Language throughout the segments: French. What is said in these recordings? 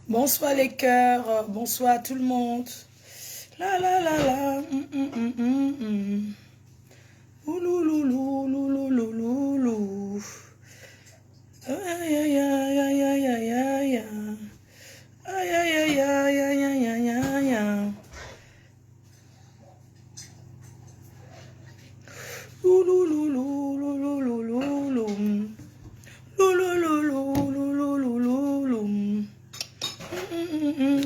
Bonsoir les cœurs, bonsoir tout le monde. La la la la. Oulouloulouloulouloulou. Aïe aïe aïe aïe aïe aïe aïe. Aïe aïe aïe aïe aïe aïe aïe aïe. Oulouloulouloulouloulou. Loulouloulouloulouloulou.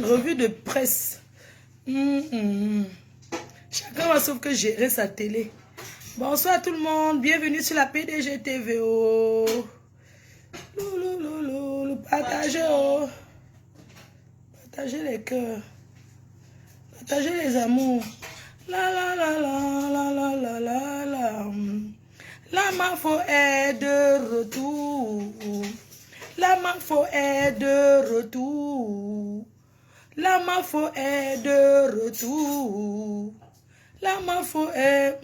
Revue de presse. Chacun va sauf que gérer sa télé. Bonsoir tout le monde, bienvenue sur la PDG TV. Partagez, partagez les cœurs, partagez les amours. La la la la la la la la la. La Mafo est de retour. La Mafo est de retour. La Mafo est de retour. La Mafo est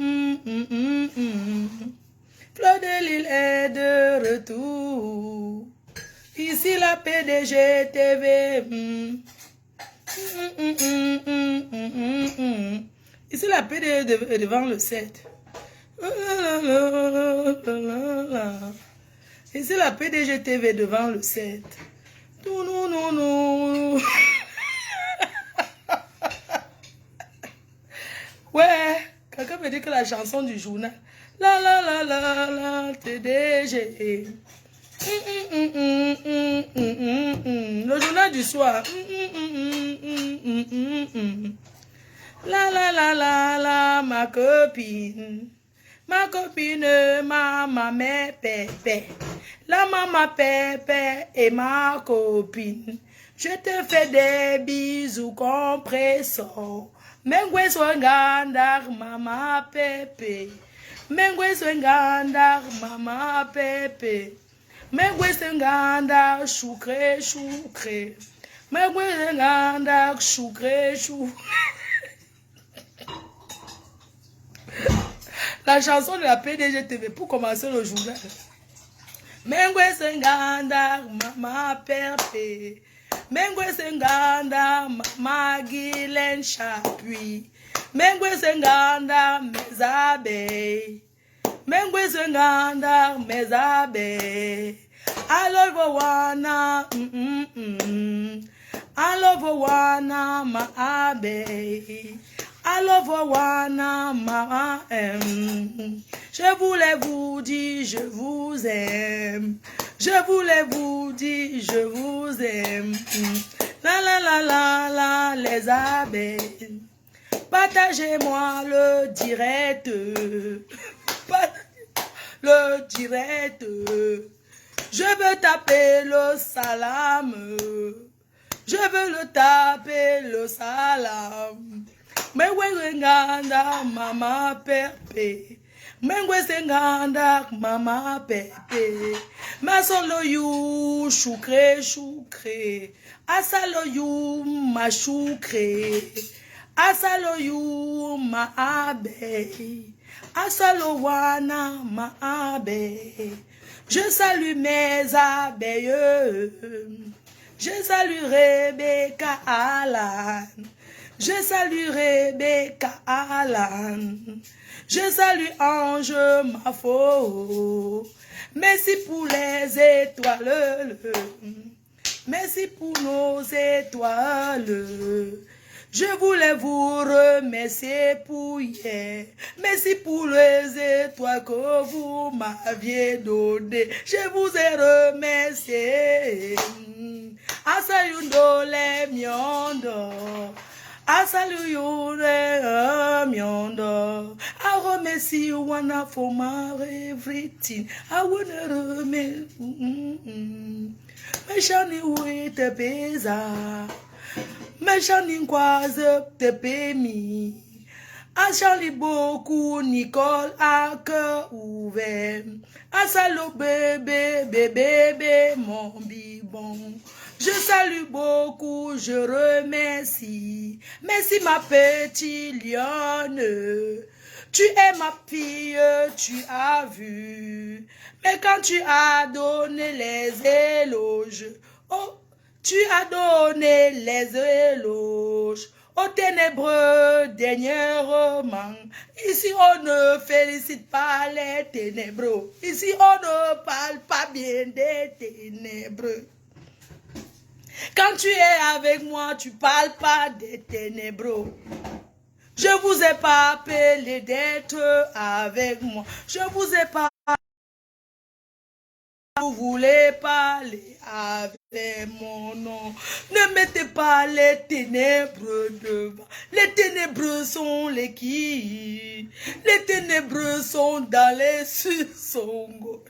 Fleur de Lille est de retour. Ici la PDG TV. Ici la PDG est devant le 7. Ici la PDG TV devant le 7. Non, non, non. Ouais, quelqu'un me dit que la chanson du journal. La la la la la TDG. Le journal du soir. La la la la la ma copine. Ma copine, ma maman Pépé. La maman Pépé et ma copine. Je te fais des bisous compresseurs. Mengwe swangandar mama Pépé. Mengwe swangandar mama Pépé. Mengwe swangandar choukre choukre. Mengwe swangandar choukre choukre. La chanson de la PDG TV pour commencer le journal. Mengwe swangandar mama Pépé. Mengwe Senganda, Magilène Chapuis. Mengwe Senganda, mes abeilles. Mengwe Senganda, mes abeilles. I love Wana, I love Wana, ma abeille. I love Wana, ma Je voulais vous dire, je vous aime. Je voulais vous dire, je vous aime. La la la la la, les abeilles. Partagez-moi le direct. Le direct. Je veux taper le salam. Je veux le taper le salam. Mais ouais, mama Pépé. Mengwe Senganda, mama Pépé. Masolo you, choukre choukre. Asalo you, ma choukre. Asalo you, ma abeille. Asalo wana, ma abeille. Je salue mes abeilles. Je salue Rebecca Alan. Je salue Rebecca Alan. Je salue Ange Mafo. Merci pour les étoiles. Merci pour nos étoiles. Je voulais vous remercier pour hier. Merci pour les étoiles que vous m'aviez données. Je vous ai remercié. Asayundo le miondo. I salute you, miondo. I remercie you, wanna for my everything. I wanna remercie. Mais j'en ai oué te pesa. Mais j'en ai croisé te pémi. A Charlie beaucoup, Nicole a cœur ouvert. A salut bébé, bébé, bébé, mon bibon. Je salue beaucoup, je remercie. Merci ma petite lionne. Tu es ma fille, tu as vu. Mais quand tu as donné les éloges, oh, Tu as donné les éloges aux ténébreux dernièrement. Ici, on ne félicite pas les ténébreux. Ici, on ne parle pas bien des ténébreux. Quand tu es avec moi, tu ne parles pas des ténébreux. Je ne vous ai pas appelé d'être avec moi. Je ne vous ai pas. Vous voulez parler avec mon nom. Ne mettez pas les ténébreux devant. Les ténébreux sont les qui? Les ténébreux sont dans les sous-songos.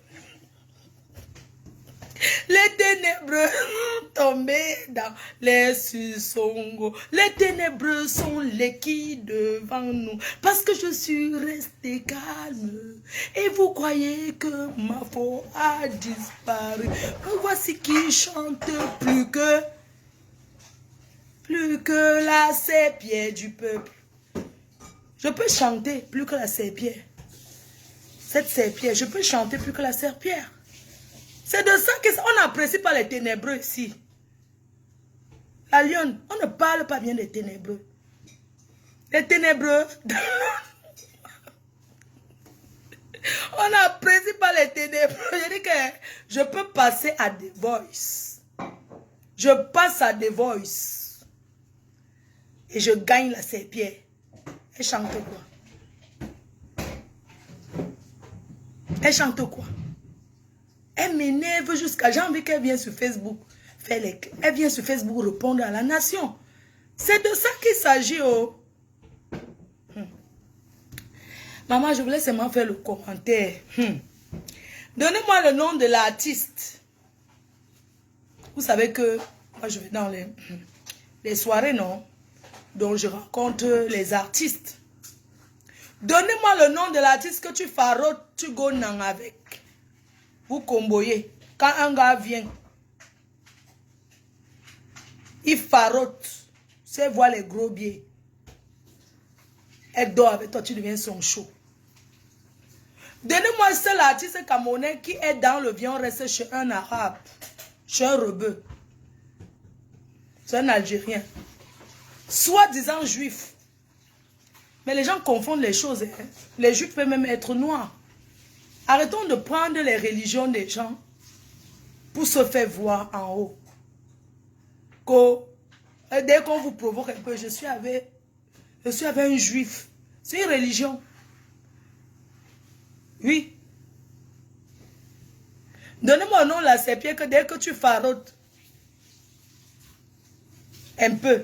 Les ténébreux sont tombés dans les susongos. Les ténébreux sont les qui devant nous. Parce que je suis resté calme. Et vous croyez que ma foi a disparu. Voici qui chante plus que la sépia du peuple. Je peux chanter plus que la sépia. Cette sépia, je peux chanter plus que la serpillère. C'est de ça qu'on n'apprécie pas les ténébreux ici. La lionne, on ne parle pas bien des ténébreux. Les ténébreux, on n'apprécie pas les ténébreux. Je dis que je peux passer à The Voice. Je passe à The Voice. Et je gagne la serpillère. Elle chante quoi? Elle chante quoi? Elle m'énerve jusqu'à... J'ai envie qu'elle vienne sur Facebook. Elle vient sur Facebook répondre à la nation. C'est de ça qu'il s'agit. Oh. Maman, je voulais seulement faire le commentaire. Donnez-moi le nom de l'artiste. Vous savez que moi je vais dans les soirées, non? Donc je rencontre les artistes. Donnez-moi le nom de l'artiste que tu farotes, tu gonnes avec. Vous comboyez. Quand un gars vient, il farote. C'est voir les gros biais. Elle dort avec toi, tu deviens son show. Donnez-moi seul artiste camerounais qui est dans le vion, reste chez un arabe, chez un rebeu. C'est un Algérien. Soi-disant juif. Mais les gens confondent les choses. Hein. Les juifs peuvent même être noirs. Arrêtons de prendre les religions des gens pour se faire voir en haut. Dès qu'on vous provoque un peu, je suis avec un juif. C'est une religion. Oui. Donnez-moi un nom là, c'est bien que dès que tu farotes un peu,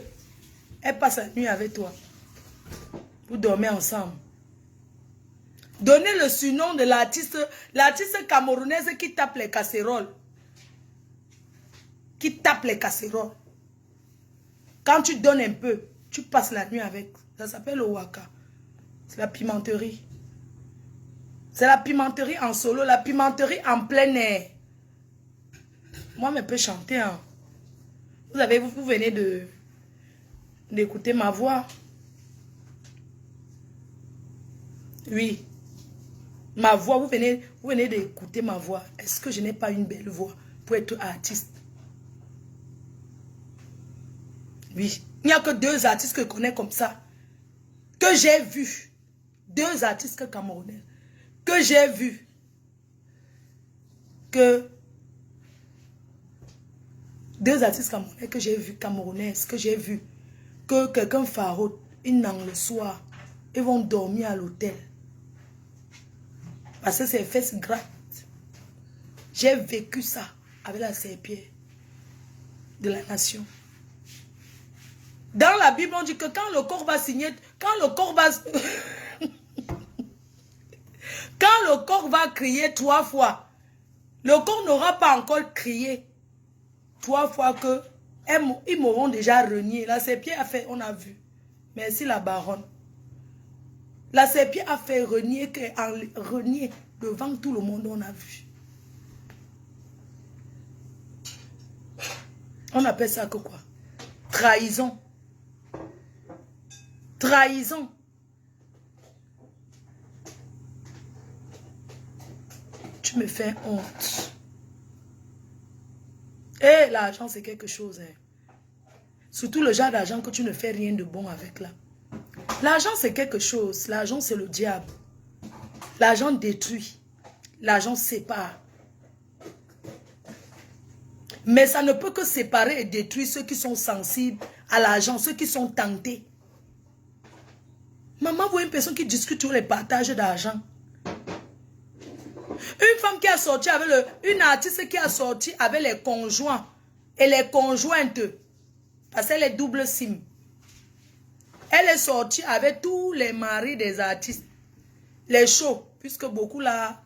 elle passe la nuit avec toi. Vous dormez ensemble. Donnez le surnom de l'artiste camerounaise qui tape les casseroles. Qui tape les casseroles. Quand tu donnes un peu, tu passes la nuit avec. Ça s'appelle le waka. C'est la pimenterie. C'est la pimenterie en solo, la pimenterie en plein air. Moi, je peux chanter. Hein. Vous venez d'écouter ma voix. Oui. Ma voix, vous venez d'écouter ma voix. Est-ce que je n'ai pas une belle voix pour être artiste? Oui. Il n'y a que 2 artistes que je connais comme ça. Que j'ai vu. 2 artistes camerounais. Que j'ai vu. Que 2 artistes camerounais que j'ai vu. Camerounaises que j'ai vu. Que quelqu'un farote. Ils n'ont le soir. Ils vont dormir à l'hôtel. Parce que c'est fesses gratte. J'ai vécu ça avec la serpillère de la nation. Dans la Bible, on dit que quand le corps va signer, quand le corps va crier 3 fois, le corps n'aura pas encore crié 3 fois que ils m'auront déjà renié. La serpillère a fait, on a vu. Merci la baronne. La serpillère a fait renier devant tout le monde, on a vu. On appelle ça que quoi? Trahison. Trahison. Tu me fais honte. Et l'argent, c'est quelque chose. Hein. Surtout le genre d'argent que tu ne fais rien de bon avec là. L'argent, c'est quelque chose. L'argent, c'est le diable. L'argent détruit. L'argent sépare. Mais ça ne peut que séparer et détruire ceux qui sont sensibles à l'argent, ceux qui sont tentés. Maman voit une personne qui discute sur les partages d'argent. Une femme qui a sorti avec une artiste qui a sorti avec les conjoints et les conjointes. Parce qu'elle est double sim. Elle est sortie avec tous les maris des artistes. Les shows, puisque beaucoup là,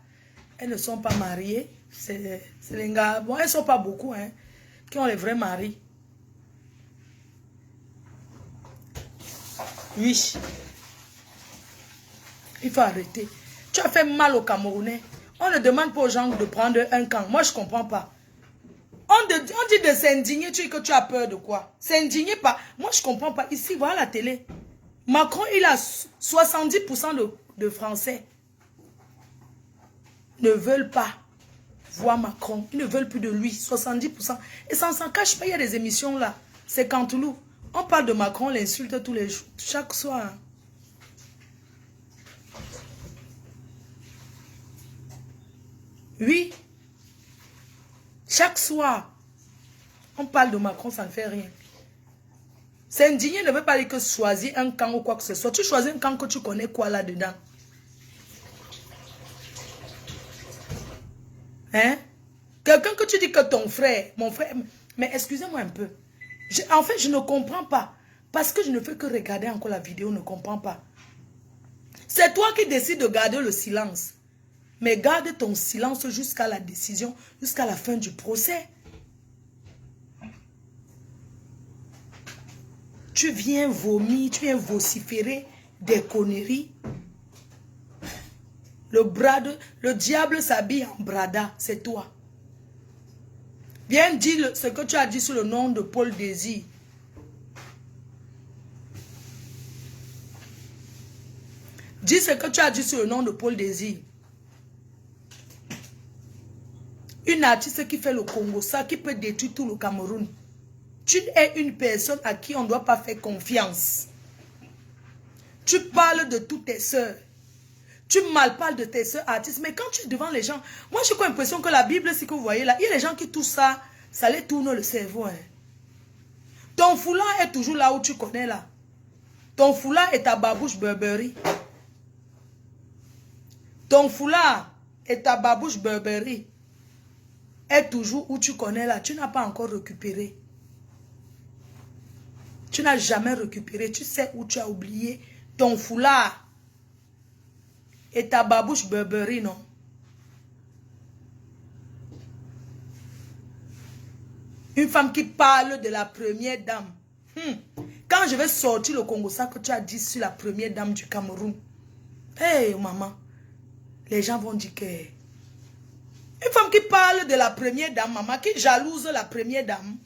elles ne sont pas mariées. C'est les gars, bon, elles ne sont pas beaucoup, hein, qui ont les vrais maris. Oui. Il faut arrêter. Tu as fait mal aux Camerounais. On ne demande pas aux gens de prendre un camp. Moi, je ne comprends pas. On dit de s'indigner. Tu dis que tu as peur de quoi? S'indigner pas. Moi, je ne comprends pas. Ici, voilà la télé. Macron, il a 70% de Français ne veulent pas voir Macron. Ils ne veulent plus de lui. 70%. Et ça ne s'en cache pas. Il y a des émissions là. C'est Canteloup. On parle de Macron, on l'insulte tous les jours. Chaque soir. Oui. Chaque soir. On parle de Macron, ça ne fait rien. S'indigner ne veut pas dire que choisir un camp ou quoi que ce soit. Tu choisis un camp que tu connais quoi là-dedans. Hein? Quelqu'un que tu dis que ton frère, mon frère... Mais excusez-moi un peu. En fait, je ne comprends pas. Parce que je ne fais que regarder encore la vidéo, ne comprends pas. C'est toi qui décides de garder le silence. Mais garde ton silence jusqu'à la décision, jusqu'à la fin du procès. Tu viens vomir, tu viens vociférer des conneries. Le diable s'habille en brada, c'est toi. Viens dire ce que tu as dit sous le nom de Paul Désir. Dis ce que tu as dit sur le nom de Paul Désir. Une artiste qui fait le Congo, ça qui peut détruire tout le Cameroun. Tu es une personne à qui on ne doit pas faire confiance. Tu parles de toutes tes soeurs. Tu malparles de tes soeurs artistes. Mais quand tu es devant les gens, moi j'ai comme l'impression que la Bible, c'est que vous voyez là, il y a les gens qui touchent ça, ça les tourne le cerveau. Hein. Ton foulard est toujours là où tu connais là. Ton foulard est ta babouche Burberry. Ton foulard et ta babouche Burberry est toujours où tu connais là. Tu n'as pas encore récupéré. Tu n'as jamais récupéré. Tu sais où tu as oublié ton foulard et ta babouche Burberry, non? Une femme qui parle de la première dame. Quand je vais sortir le Congo, ça que tu as dit sur la première dame du Cameroun. Hey, maman. Les gens vont dire que... Une femme qui parle de la première dame, maman, qui jalouse la première dame.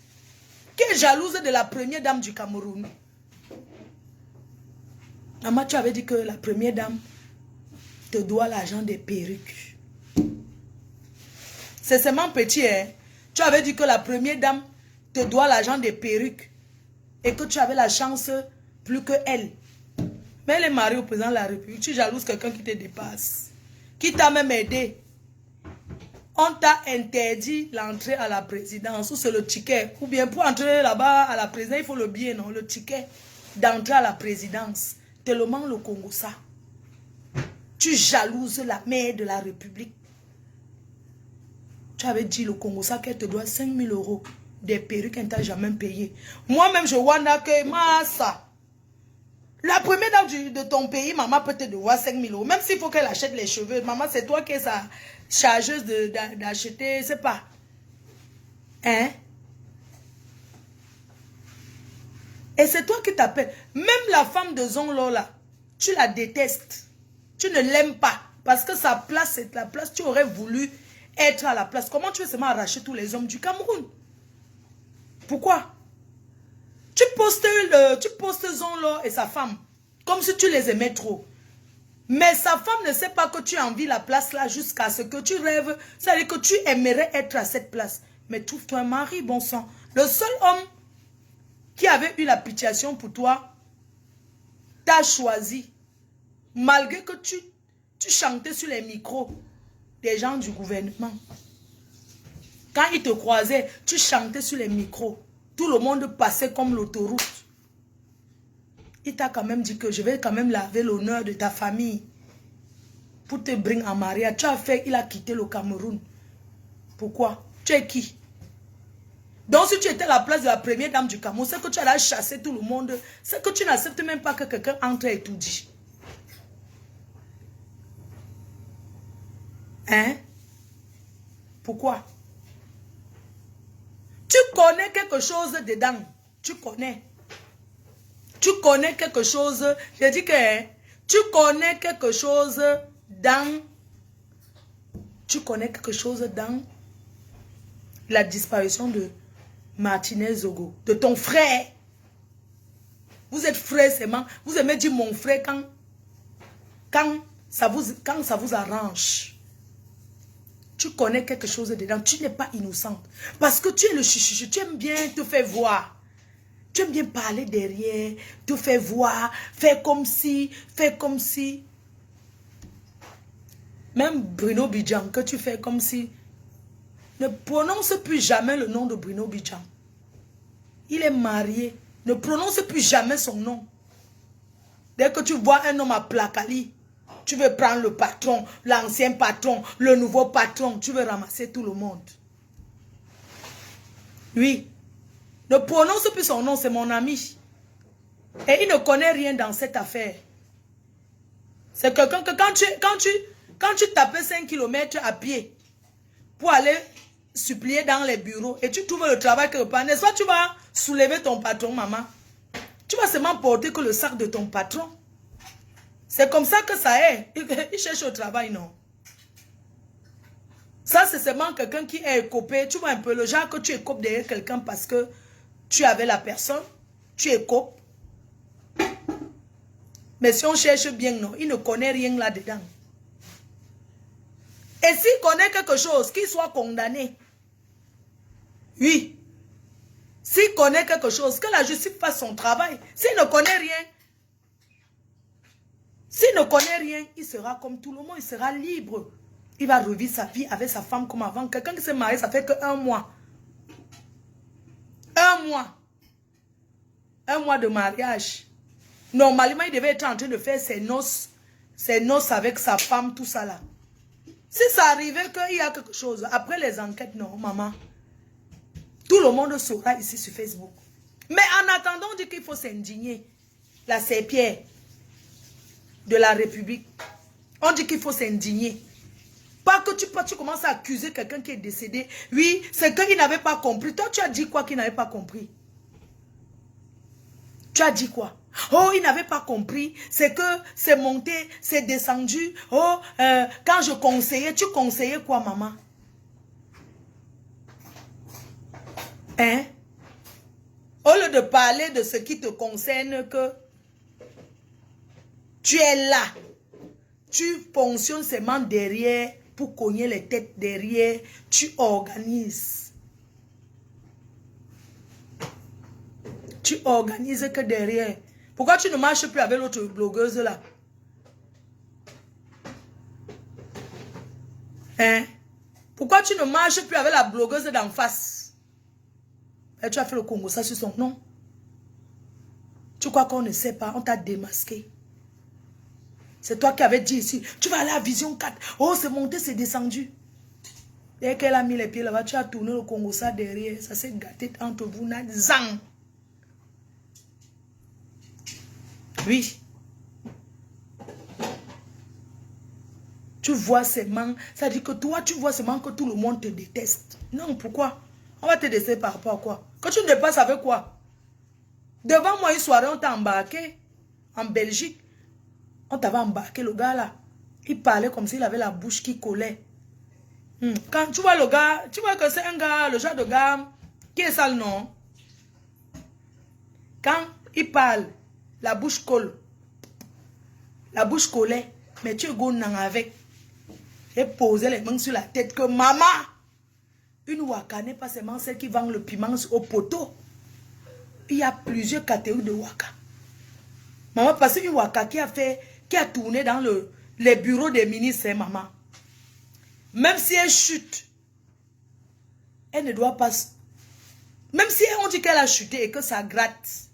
Qui est jalouse de la première dame du Cameroun. Maman, tu avais dit que la première dame te doit l'argent des perruques. C'est seulement petit, hein. Tu avais dit que la première dame te doit l'argent des perruques. Et que tu avais la chance plus que elle. Mais elle est mariée au président de la République. Tu jalouses quelqu'un qui te dépasse. Qui t'a même aidé. On t'a interdit l'entrée à la présidence. Ou c'est le ticket. Ou bien pour entrer là-bas à la présidence, il faut le billet, non? Le ticket d'entrer à la présidence. Tellement le Congo ça. Tu jalouses la mère de la République. Tu avais dit le Congo ça qu'elle te doit 5 000 € des perruques qu'elle ne t'a jamais payé. Moi-même, je vois que massa. La première dame de ton pays, maman peut te devoir 5 000 €. Même s'il faut qu'elle achète les cheveux. Maman, c'est toi qui es sa chargeuse d'acheter, c'est pas. Hein? Et c'est toi qui t'appelles. Même la femme de Zonlo là, tu la détestes. Tu ne l'aimes pas. Parce que sa place, c'est la place. Tu aurais voulu être à la place. Comment tu veux seulement arracher tous les hommes du Cameroun? Pourquoi? Tu postes Zonlo et sa femme. Comme si tu les aimais trop. Mais sa femme ne sait pas que tu envies la place là jusqu'à ce que tu rêves. C'est-à-dire que tu aimerais être à cette place. Mais trouve-toi un mari, bon sang. Le seul homme qui avait eu l'appréciation pour toi, t'a choisi. Malgré que tu chantais sur les micros des gens du gouvernement. Quand ils te croisaient, tu chantais sur les micros. Tout le monde passait comme l'autoroute. Il t'a quand même dit que je vais quand même laver l'honneur de ta famille. Pour te bring en mariage. Tu as fait, il a quitté le Cameroun. Pourquoi? Tu es qui? Donc si tu étais à la place de la première dame du Cameroun, c'est que tu allais chasser tout le monde. C'est que tu n'acceptes même pas que quelqu'un entre et tout dit. Hein? Pourquoi? Tu connais quelque chose dedans. Tu connais. Tu connais quelque chose. Je dis que hein, tu connais quelque chose dans. Tu connais quelque chose dans la disparition de Martinez Zogo, de ton frère. Vous êtes frères seulement. Vous aimez dire mon frère quand ça vous arrange. Tu connais quelque chose dedans. Tu n'es pas innocente. Parce que tu es le chuchu. Tu aimes bien te faire voir. Tu aimes bien parler derrière. Te faire voir. Faire comme si. Faire comme si. Même Bruno Bidjan, que tu fais comme si. Ne prononce plus jamais le nom de Bruno Bidjan. Il est marié. Ne prononce plus jamais son nom. Dès que tu vois un homme à Placali, tu veux prendre le patron, l'ancien patron, le nouveau patron. Tu veux ramasser tout le monde. Oui. Ne prononce plus son nom, c'est mon ami. Et il ne connaît rien dans cette affaire. C'est quelqu'un que quand tu tapais 5 km à pied pour aller supplier dans les bureaux et tu trouves le travail quelque part, n'est-ce pas, tu vas soulever ton patron, maman. Tu vas seulement porter que le sac de ton patron. C'est comme ça que ça est. Il cherche au travail, non. Ça, c'est seulement quelqu'un qui est écopé. Tu vois un peu le genre que tu écopes derrière quelqu'un parce que tu avais la personne. Tu écopes. Mais si on cherche bien, non, il ne connaît rien là-dedans. Et s'il connaît quelque chose, qu'il soit condamné. Oui. S'il connaît quelque chose, que la justice fasse son travail. S'il ne connaît rien, il sera comme tout le monde, il sera libre. Il va revivre sa vie avec sa femme comme avant. Quelqu'un qui s'est marié, ça fait que 1 mois. 1 mois. 1 mois de mariage. Normalement, il devait être en train de faire ses noces avec sa femme, tout ça là. Si ça arrivait qu'il y a quelque chose, après les enquêtes, non, maman. Tout le monde saura ici sur Facebook. Mais en attendant, on dit qu'il faut s'indigner. La Saint-Pierre de la République. On dit qu'il faut s'indigner. Pas que tu commences à accuser quelqu'un qui est décédé. Oui, c'est qu'il n'avait pas compris. Toi, tu as dit quoi qu'il n'avait pas compris? Tu as dit quoi? Oh, il n'avait pas compris. C'est que c'est monté, c'est descendu. Oh, quand je conseillais, tu conseillais quoi, maman? Hein? Au lieu de parler de ce qui te concerne, que tu es là. Tu fonctionnes seulement derrière pour cogner les têtes derrière. Tu organises. Tu organises que derrière. Pourquoi tu ne marches plus avec l'autre blogueuse là? Hein? Pourquoi tu ne marches plus avec la blogueuse d'en face? Et tu as fait le Congo ça sur son nom. Tu crois qu'on ne sait pas? On t'a démasqué. C'est toi qui avais dit ici. Tu vas aller à Vision 4. Oh, c'est monté, c'est descendu. Dès qu'elle a mis les pieds là-bas, tu as tourné le Congo ça derrière. Ça s'est gâté entre vous. Zang. Oui. Tu vois seulement. Ça dit que toi, tu vois seulement que tout le monde te déteste. Non, pourquoi? On va te détester par rapport à quoi? Quand tu me dépasses avec quoi? Devant moi, une soirée, on t'a embarqué en Belgique. On t'avait embarqué, le gars là. Il parlait comme s'il avait la bouche qui collait. Quand tu vois le gars, tu vois que c'est un gars, le genre de gars qui est sale, non? Quand il parle, la bouche colle. La bouche collait. Mais tu es gonang avec. Et poser les mains sur la tête que maman, Une waka n'est pas seulement celle qui vend le piment au poteau. Il y a plusieurs catégories de waka. Maman, parce qu'une waka qui a tourné dans les bureaux des ministres, c'est maman. Même si elle chute, elle ne doit pas... Même si on dit qu'elle a chuté et que ça gratte.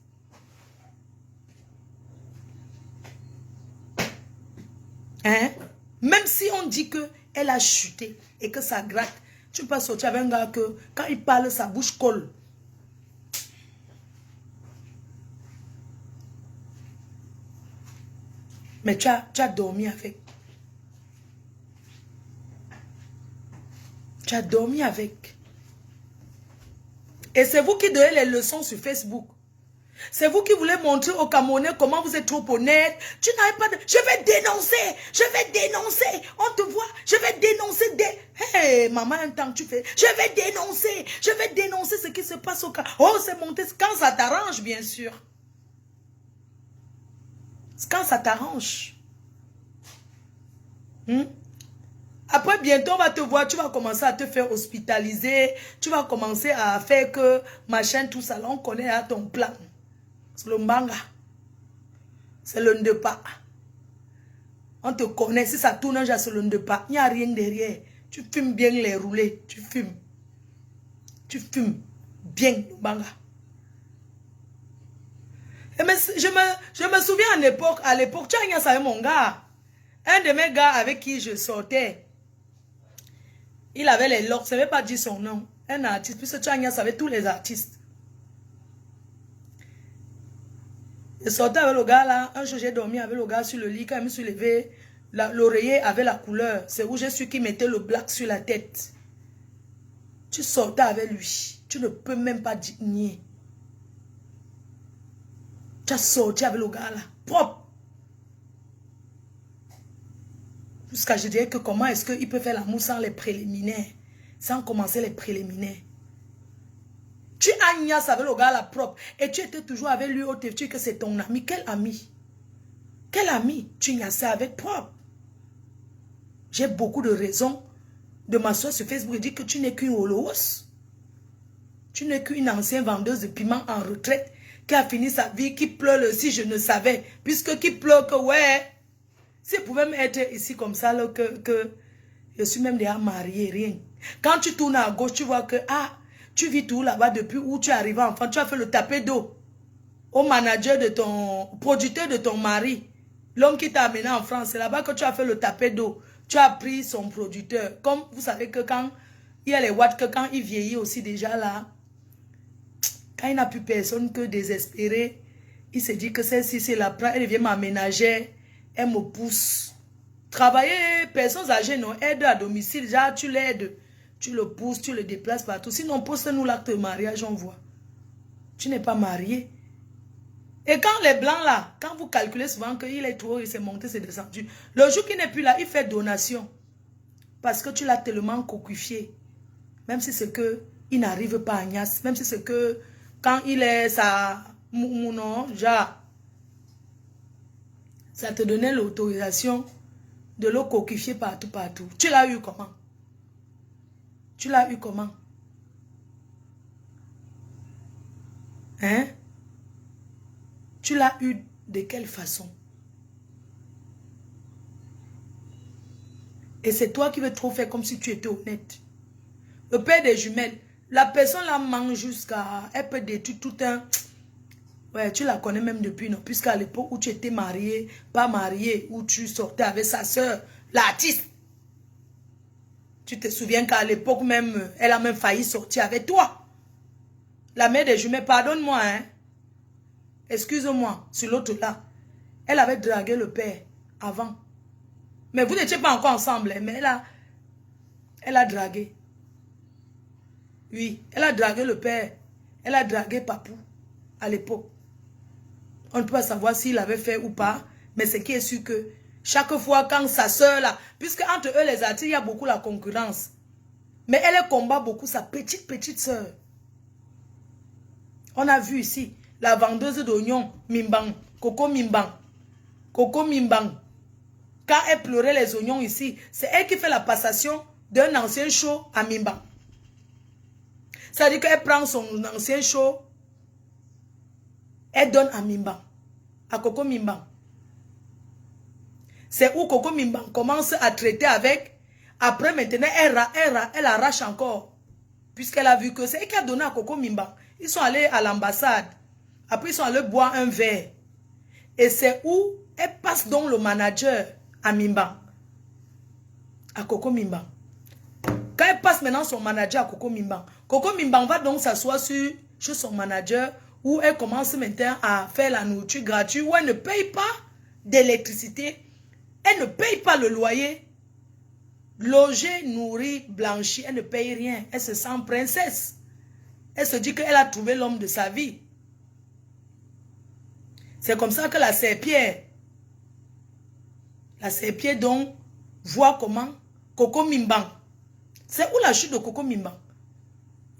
Hein? Même si on dit qu'elle a chuté et que ça gratte, tu peux sortir avec un gars que quand il parle, sa bouche colle. Mais tu as dormi avec. Tu as dormi avec. Et c'est vous qui donnez les leçons sur Facebook. C'est vous qui voulez montrer aux Camerounais comment vous êtes trop honnête. Tu n'arrives pas de... Je vais dénoncer. Je vais dénoncer. On te voit. Je vais dénoncer. Hey, maman, un temps tu fais. Je vais dénoncer. Je vais dénoncer ce qui se passe au Cameroun. Oh, c'est monté. Quand ça t'arrange, bien sûr. Quand ça t'arrange. Après, bientôt, on va te voir, tu vas commencer à te faire hospitaliser, tu vas commencer à faire que, machin, tout ça, là, on connaît à ton plan. C'est le mbanga. C'est le ndepa. On te connaît, si ça tourne, c'est le ndepa. Il n'y a rien derrière. Tu fumes bien les roulés, tu fumes. Tu fumes bien le mbanga. Je me souviens à l'époque, tu as rien avec mon gars. Un de mes gars avec qui je sortais, il avait les locks, je ne vais pas dire son nom. Un artiste, puisque tu as rien avec tous les artistes. Je sortais avec le gars là, un jour j'ai dormi avec le gars sur le lit, quand je me suis levé, l'oreiller avait la couleur. C'est où j'ai su qu'il mettait le black sur la tête. Tu sortais avec lui, tu ne peux même pas nier. Tu as sorti avec le gars là, propre. Jusqu'à je dirais que comment est-ce qu'il peut faire l'amour sans les préliminaires, sans commencer les préliminaires. Tu agnaces avec le gars là propre et tu étais toujours avec lui au téléphone que c'est ton ami. Quel ami? Quel ami tu agnaçais avec propre? J'ai beaucoup de raisons de m'asseoir sur Facebook et dire que tu n'es qu'une holos. Tu n'es qu'une ancienne vendeuse de piment en retraite qui a fini sa vie, qui pleure si je ne savais. Puisque qui pleure que ouais... Si je pouvais être ici comme ça, là, que je suis même déjà mariée, rien. Quand tu tournes à gauche, tu vois que, ah, tu vis tout là-bas depuis où tu es arrivé enfant. Tu as fait le tapé d'eau au manager de ton, producteur de ton mari. L'homme qui t'a amené en France, c'est là-bas que tu as fait le tapé d'eau. Tu as pris son producteur. Comme vous savez que quand il y a les watts, que quand il vieillit aussi déjà là, quand il n'a plus personne que désespéré, il se dit que celle-ci, c'est la prend, elle devient ma ménagère. Elle me pousse. Travailler, personnes âgées, non, aide à domicile, déjà tu l'aides. Tu le pousses, tu le déplaces partout. Sinon, poste-nous l'acte de mariage, on voit. Tu n'es pas marié. Et quand les blancs là, quand vous calculez souvent qu'il est trop, il s'est monté, c'est descendu. Le jour qu'il n'est plus là, il fait donation. Parce que tu l'as tellement coquifié. Même si c'est que il n'arrive pas à Nias. Même si c'est que quand il est ça, non, genre. Ça te donnait l'autorisation de le coquifier partout, partout. Tu l'as eu comment? Tu l'as eu comment? Hein? Tu l'as eu de quelle façon? Et c'est toi qui veux trop faire comme si tu étais honnête. Le père des jumelles, la personne la mange jusqu'à... Elle peut détruire tout un... Ouais, tu la connais même depuis, non? Puisqu'à l'époque où tu étais marié, pas marié, où tu sortais avec sa soeur, l'artiste. Tu te souviens qu'à l'époque même, elle a même failli sortir avec toi. La mère des jumelles, pardonne-moi, hein. Excuse-moi, sur l'autre là. Elle avait dragué le père avant. Mais vous n'étiez pas encore ensemble, hein, mais elle a dragué. Oui, elle a dragué le père. Elle a dragué Papou à l'époque. On ne peut pas savoir s'il avait fait ou pas, mais c'est qui est sûr que chaque fois quand sa soeur là, puisque entre eux les artistes, il y a beaucoup la concurrence. Mais elle combat beaucoup sa petite soeur. On a vu ici la vendeuse d'oignons, Mimbang, Coco Mimbang. Coco Mimbang. Quand elle pleurait les oignons ici, c'est elle qui fait la passation d'un ancien show à Mimbang. Ça veut dire qu'elle prend son ancien show, elle donne à Mimbang, à Coco Mimbang. C'est où Coco Mimbang commence à traiter avec. Après, maintenant, elle arrache encore. Puisqu'elle a vu que c'est elle qui a donné à Coco Mimbang. Ils sont allés à l'ambassade. Après, ils sont allés boire un verre. Et c'est où elle passe donc le manager à Mimbang. À Coco Mimbang. Quand elle passe maintenant son manager à Coco Mimbang, Coco Mimbang va donc s'asseoir chez son manager où elle commence maintenant à faire la nourriture gratuite, où elle ne paye pas d'électricité, elle ne paye pas le loyer, logée, nourrie, blanchie, elle ne paye rien, elle se sent princesse. Elle se dit qu'elle a trouvé l'homme de sa vie. C'est comme ça que la serpillère donc voit comment Coco Mimbang. C'est où la chute de Coco Mimbang?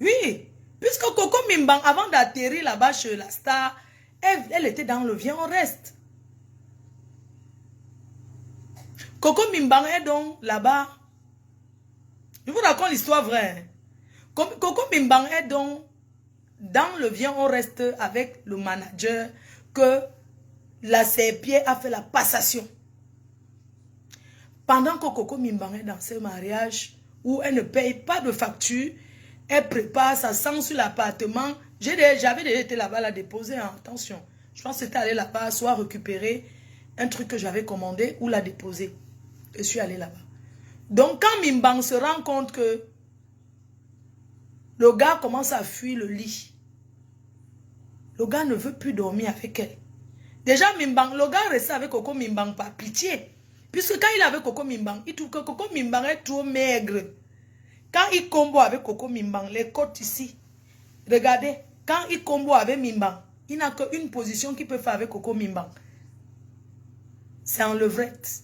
Oui, puisque Coco Mimbang, avant d'atterrir là-bas chez la star, elle était dans le viens, on reste. Coco Mimbang est donc là-bas. Je vous raconte l'histoire vraie. Coco Mimbang est donc dans le viens, on reste avec le manager que la serpillère a fait la passation. Pendant que Coco Mimbang est dans ce mariage où elle ne paye pas de facture, elle prépare, ça sent sur l'appartement. J'avais déjà été là-bas la déposer, hein. Attention. Je pense que c'était aller là-bas, soit récupérer un truc que j'avais commandé ou la déposer. Je suis allée là-bas. Donc quand Mimbang se rend compte que le gars commence à fuir le lit, le gars ne veut plus dormir avec elle. Déjà Mimbang, le gars restait avec Coco Mimbang par pitié. Puisque quand il est avec Coco Mimbang, il trouve que Coco Mimbang est trop maigre. Quand il combo avec Coco Mimbang, les côtes ici, regardez, quand il combo avec Mimbang, il n'a qu'une position qu'il peut faire avec Coco Mimbang. C'est en levrette.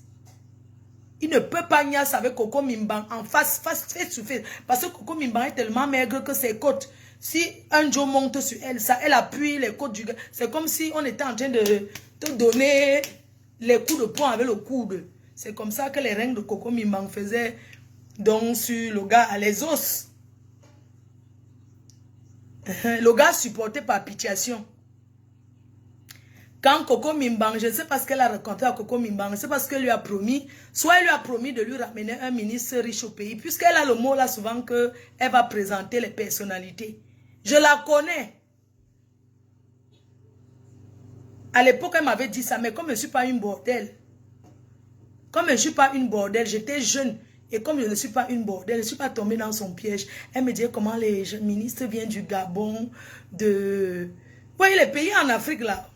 Il ne peut pas nier avec Coco Mimbang en face to face. Parce que Coco Mimbang est tellement maigre que ses côtes, si un Joe monte sur elle, ça, elle appuie les côtes du gars. C'est comme si on était en train de te donner les coups de poing avec le coude. C'est comme ça que les reines de Coco Mimbang faisaient donc sur le gars à les os. Le gars supporté par pitiation. Quand Coco Mimbang, je ne sais pas ce qu'elle a raconté à Coco Mimbang, c'est parce qu'elle lui a promis, soit elle lui a promis de lui ramener un ministre riche au pays, puisqu'elle a le mot là souvent qu'elle va présenter les personnalités. Je la connais. À l'époque, elle m'avait dit ça, mais comme je ne suis pas une bordelle, j'étais jeune, et comme je ne suis pas une bordelle, je ne suis pas tombée dans son piège. Elle me disait comment les ministres viennent du Gabon, Vous voyez les pays en Afrique là.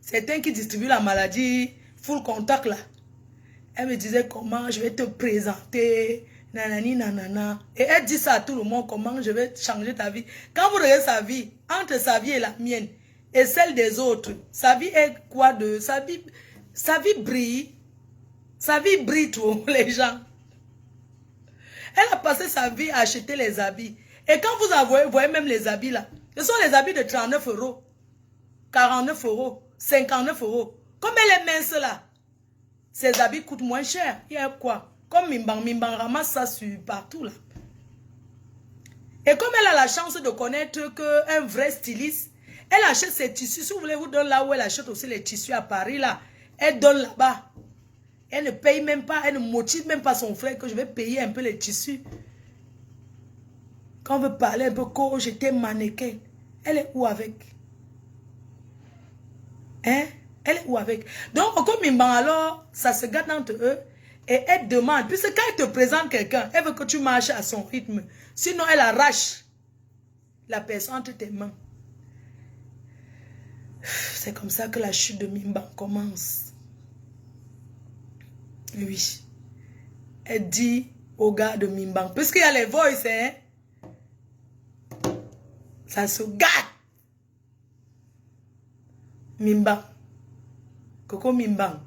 Certains qui distribuent la maladie, full contact là. Elle me disait comment je vais te présenter, nanani nanana. Et elle dit ça à tout le monde, comment je vais changer ta vie. Quand vous regardez sa vie, entre sa vie et la mienne, et celle des autres, sa vie est quoi de... Sa vie brille. Sa vie brille trop, les gens. Elle a passé sa vie à acheter les habits. Et quand vous voyez même les habits là, ce sont les habits de 39 €, 49 €, 59 €. Comme elle est mince là, ces habits coûtent moins cher. Il y a quoi? Comme Mimbang ramasse ça partout là. Et comme elle a la chance de connaître qu'un vrai styliste, elle achète ses tissus. Si vous voulez, vous donne là où elle achète aussi les tissus à Paris là. Elle donne là-bas. Elle ne paye même pas, elle ne motive même pas son frère que je vais payer un peu les tissus. Quand on veut parler un peu, quand j'étais mannequin, elle est où avec? Hein? Elle est où avec? Donc, comme Mimbang, alors, ça se gâte entre eux et elle demande, puisque quand elle te présente quelqu'un, elle veut que tu marches à son rythme. Sinon, elle arrache la personne entre tes mains. C'est comme ça que la chute de Mimbang commence. Oui. Elle dit au gars de Mimbang, puisqu'il y a les voices, hein, ça se gâte. Mimbang. Coco Mimbang.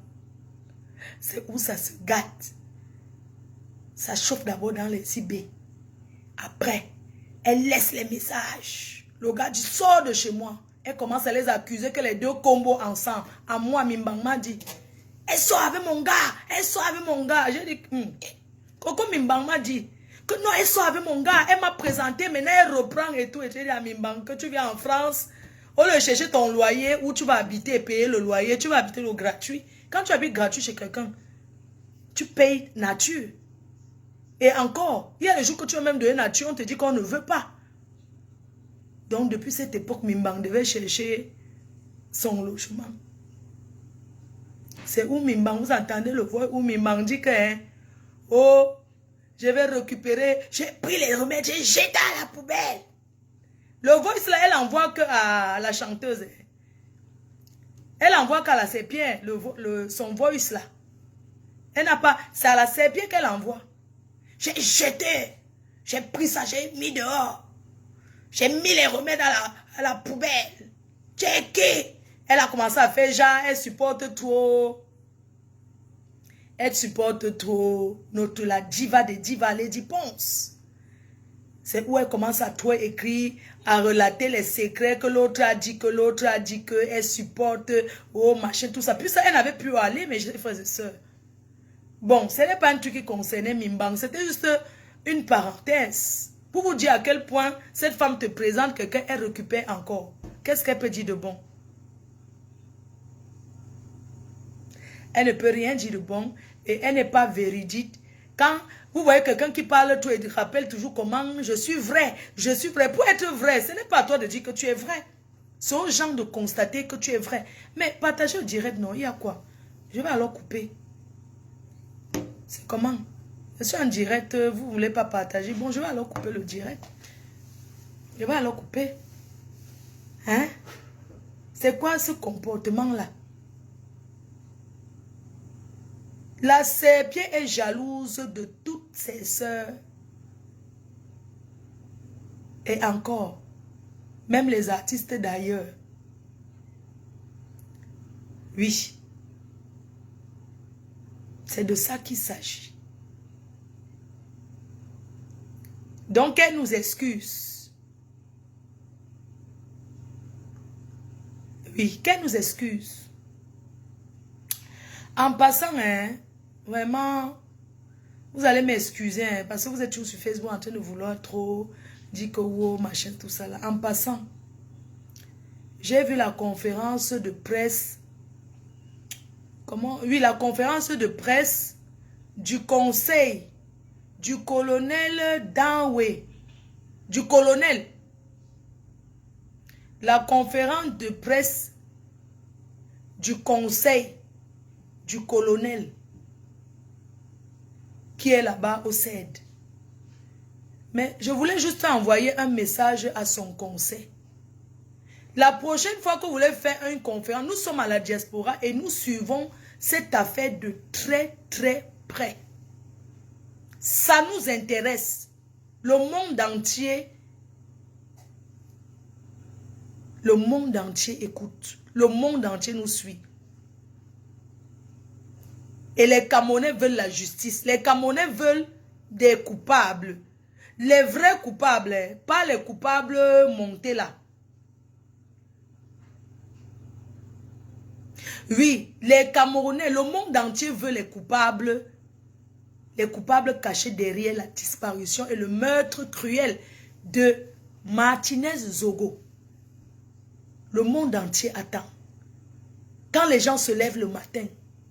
C'est où ça se gâte. Ça chauffe d'abord dans les IB. Après, elle laisse les messages. Le gars dit, sors de chez moi. Elle commence à les accuser que les deux combos ensemble. À moi, Mimbang m'a dit, elle sort avec mon gars. Elle sort avec mon gars. J'ai dit, Coco Mimbang m'a dit, Que non, elle sort avec mon gars, elle m'a présenté, maintenant elle reprend et tout. Et tu dis à Mimbang que tu viens en France, au lieu de chercher ton loyer, où tu vas habiter et payer le loyer, tu vas habiter le gratuit. Quand tu habites gratuit chez quelqu'un, tu payes nature. Et encore, il y a des jours que tu as même donné nature, on te dit qu'on ne veut pas. Donc depuis cette époque, Mimbang devait chercher son logement. C'est où Mimbang, vous entendez le voix, où Mimbang dit que, hein, oh, je vais récupérer, j'ai pris les remèdes, j'ai jeté à la poubelle. Le voice là, elle envoie que à la chanteuse. Elle envoie qu'à la sépien, son voice là. Elle n'a pas, c'est à la sépien qu'elle envoie. J'ai jeté, j'ai pris ça, j'ai mis dehors. J'ai mis les remèdes à la poubelle. Checké. Elle a commencé à faire genre, elle supporte trop. Elle supporte trop la diva des divas, Lady Ponce. C'est où elle commence à trop écrire, à relater les secrets que l'autre a dit, elle supporte, oh machin, tout ça. Puis ça, elle n'avait plus à aller, mais je faisais ça. Bon, ce n'est pas un truc qui concernait Mimbang, c'était juste une parenthèse. Pour vous dire à quel point cette femme te présente quelqu'un, elle récupère encore. Qu'est-ce qu'elle peut dire de bon? Elle ne peut rien dire de bon et elle n'est pas véridique. Quand vous voyez quelqu'un qui parle tout et rappelle toujours comment je suis vrai. Pour être vrai, ce n'est pas à toi de dire que tu es vrai. C'est aux gens de constater que tu es vrai. Mais partager au direct, non, il y a quoi? Je vais alors couper. C'est comment? Je suis en direct, vous ne voulez pas partager. Bon, je vais alors couper le direct. Je vais alors couper. Hein? C'est quoi ce comportement-là? La sépia est jalouse de toutes ses sœurs. Et encore, même les artistes d'ailleurs. Oui. C'est de ça qu'il s'agit. Donc, elle nous excuse. Oui, qu'elle nous excuse. En passant, hein, vraiment, vous allez m'excuser, hein, parce que vous êtes toujours sur Facebook en train de vouloir trop dire que wow, machin, tout ça là. En passant, j'ai vu la conférence de presse. Comment? Oui, la conférence de presse du conseil du colonel Danwe. Du colonel. La conférence de presse du conseil du colonel qui est là-bas au CED. Mais je voulais juste envoyer un message à son conseil. La prochaine fois que vous voulez faire une conférence, nous sommes à la diaspora et nous suivons cette affaire de très très près. Ça nous intéresse. Le monde entier écoute. Le monde entier nous suit. Et les Camerounais veulent la justice. Les Camerounais veulent des coupables. Les vrais coupables, pas les coupables montés là. Oui, les Camerounais, le monde entier veut les coupables cachés derrière la disparition et le meurtre cruel de Martinez Zogo. Le monde entier attend. Quand les gens se lèvent le matin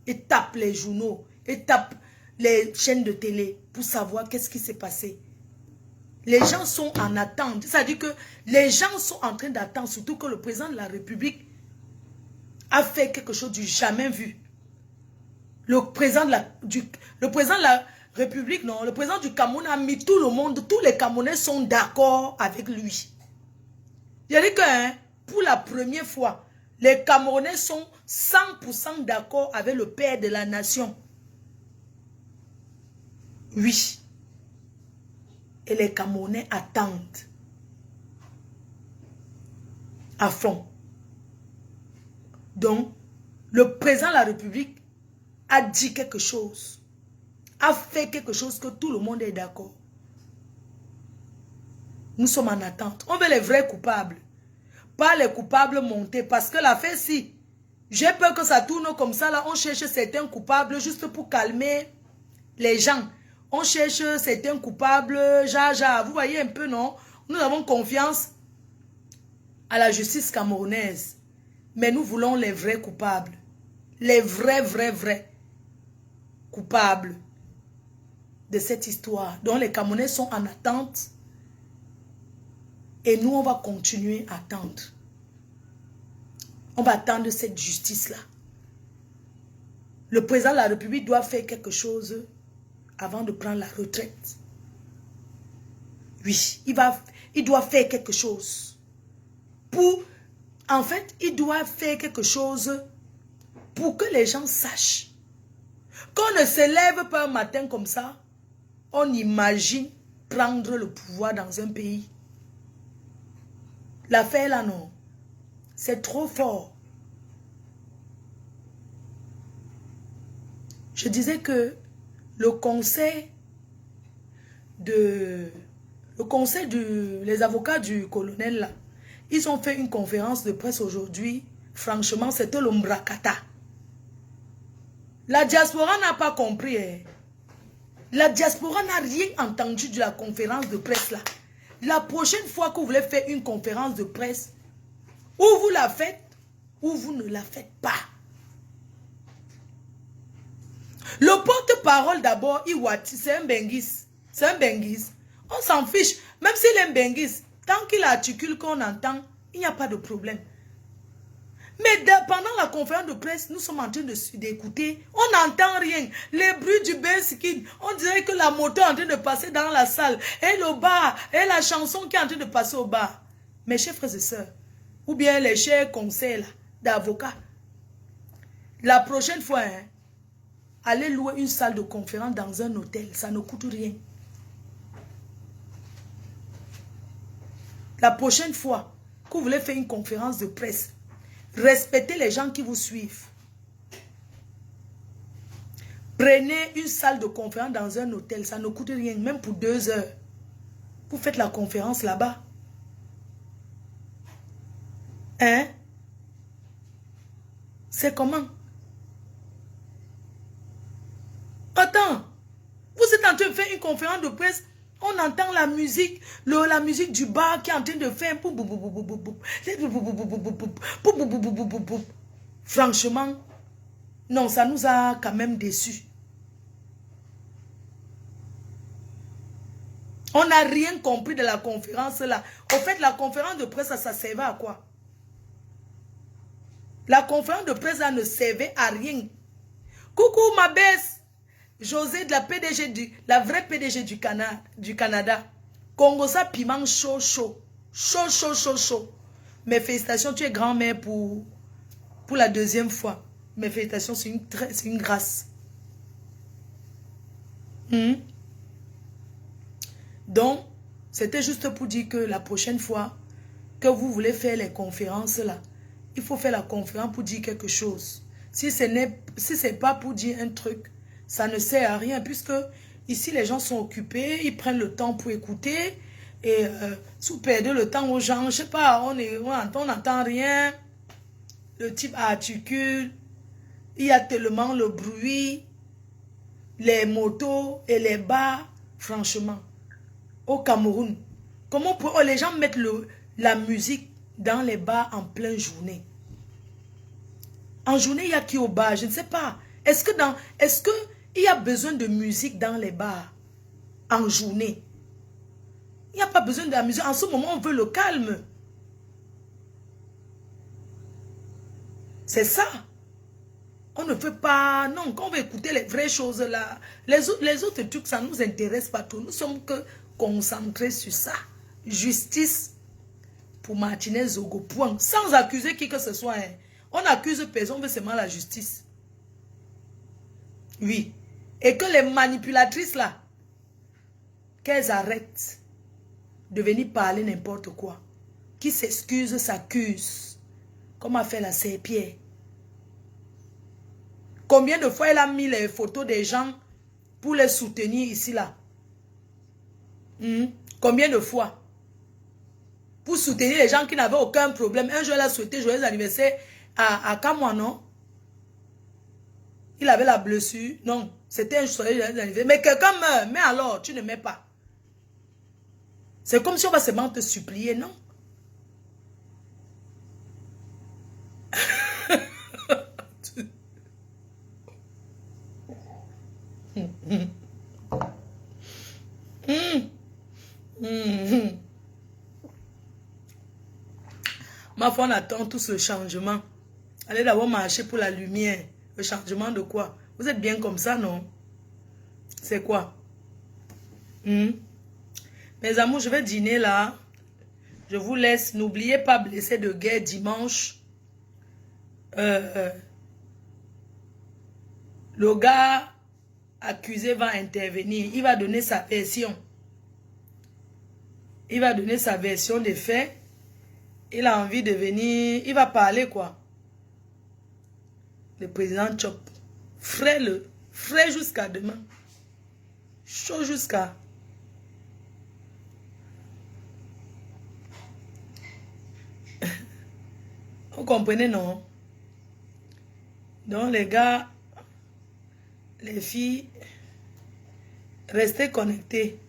et tapent les journaux, et tapent les chaînes de télé pour savoir qu'est-ce qui s'est passé. Les gens sont en attente. C'est-à-dire que les gens sont en train d'attendre, surtout que le président de la République a fait quelque chose du jamais vu. Le président de la République, non, le président du Cameroun a mis tout le monde, tous les Camerounais sont d'accord avec lui. Il a dit que, hein, pour la première fois, les Camerounais sont 100% d'accord avec le père de la nation. Oui. Et les Camerounais attendent. À fond. Donc, le président de la République a dit quelque chose. A fait quelque chose que tout le monde est d'accord. Nous sommes en attente. On veut les vrais coupables. Pas les coupables montés. Parce que l'affaire, si j'ai peur que ça tourne comme ça, là, on cherche certains coupables juste pour calmer les gens. On cherche certains coupables, vous voyez un peu, non? Nous avons confiance à la justice camerounaise. Mais nous voulons les vrais coupables. Les vrais coupables de cette histoire. Donc les Camerounais sont en attente. Et nous, on va continuer à attendre. On va attendre cette justice-là. Le président de la République doit faire quelque chose avant de prendre la retraite. Oui, il doit faire quelque chose. En fait, il doit faire quelque chose pour que les gens sachent qu'on ne se lève pas un matin comme ça. On imagine prendre le pouvoir dans un pays. L'affaire là, non. C'est trop fort. Je disais que le conseil les avocats du colonel là, ils ont fait une conférence de presse aujourd'hui. Franchement, c'était l'ombrakata. La diaspora n'a pas compris. Hein. La diaspora n'a rien entendu de la conférence de presse là. La prochaine fois que vous voulez faire une conférence de presse, ou vous la faites, ou vous ne la faites pas. Le porte-parole d'abord, Iwati, c'est un Benguis. C'est un Benguis. On s'en fiche. Même s'il est un Benguis, tant qu'il articule qu'on entend, il n'y a pas de problème. Mais pendant la conférence de presse, nous sommes en train d'écouter. On n'entend rien. Les bruits du Benskin. On dirait que la moto est en train de passer dans la salle. Et le bar. Et la chanson qui est en train de passer au bar. Mes chers frères et sœurs. Ou bien les chers conseils d'avocats. La prochaine fois, hein, allez louer une salle de conférence dans un hôtel. Ça ne coûte rien. La prochaine fois que vous voulez faire une conférence de presse, respectez les gens qui vous suivent. Prenez une salle de conférence dans un hôtel. Ça ne coûte rien, même pour 2 heures. Vous faites la conférence là-bas. Hein? C'est comment? Attends. Vous êtes en train de faire une conférence de presse. On entend la musique, la musique du bar qui est en train de faire. Franchement, non, ça nous a quand même déçus. On n'a rien compris de la conférence là. Au fait, la conférence de presse, ça servait à quoi? La conférence de presse là ne servait à rien. Coucou ma baisse. José de la vraie PDG du Canada. Congosa piment chaud. Mes félicitations, tu es grand-mère pour la 2e fois. Mes félicitations, c'est une grâce. Donc, c'était juste pour dire que la prochaine fois que vous voulez faire les conférences là, il faut faire la conférence pour dire quelque chose. Si ce n'est pas pour dire un truc, ça ne sert à rien, puisque ici les gens sont occupés, ils prennent le temps pour écouter, et si vous perdez le temps aux gens, je sais pas, on n'entend rien, le type articule, il y a tellement le bruit, les motos et les bars, franchement, au Cameroun, comment les gens mettent la musique dans les bars en pleine journée? En journée, il y a qui au bar? Je ne sais pas. Est-ce que il y a besoin de musique dans les bars en journée? Il n'y a pas besoin de la musique. En ce moment, on veut le calme. C'est ça. On ne veut pas... Non, quand on veut écouter les vraies choses là, les autres trucs, ça ne nous intéresse pas trop. Nous sommes que concentrés sur ça. Justice pour Martinez Zogo. Point. Sans accuser qui que ce soit. Hein. On accuse personne, on veut seulement la justice. Oui. Et que les manipulatrices là, qu'elles arrêtent de venir parler n'importe quoi. Qui s'excuse, s'accuse. Comme a fait la Serpillère. Combien de fois elle a mis les photos des gens pour les soutenir ici là? Combien de fois? Pour soutenir les gens qui n'avaient aucun problème. Un jour elle a souhaité joyeux anniversaire à Kamwa, non? Il avait la blessure. Non, C'était un soirée d'anniversaire. Mais quelqu'un meurt. Mais alors, tu ne mets pas. C'est comme si on va seulement te supplier, non? Ma foi, on attend tout ce changement. Allez d'abord marcher pour la lumière. Le changement de quoi? Vous êtes bien comme ça, non? C'est quoi? Mes amours, je vais dîner là. Je vous laisse. N'oubliez pas, blessé de guerre dimanche. Le gars accusé va intervenir. Il va donner sa version. Il va donner sa version des faits. Il a envie de venir. Il va parler quoi? Le président Chop. Frais jusqu'à demain. Chaud jusqu'à... Vous comprenez, non? Donc, les gars, les filles, restez connectés.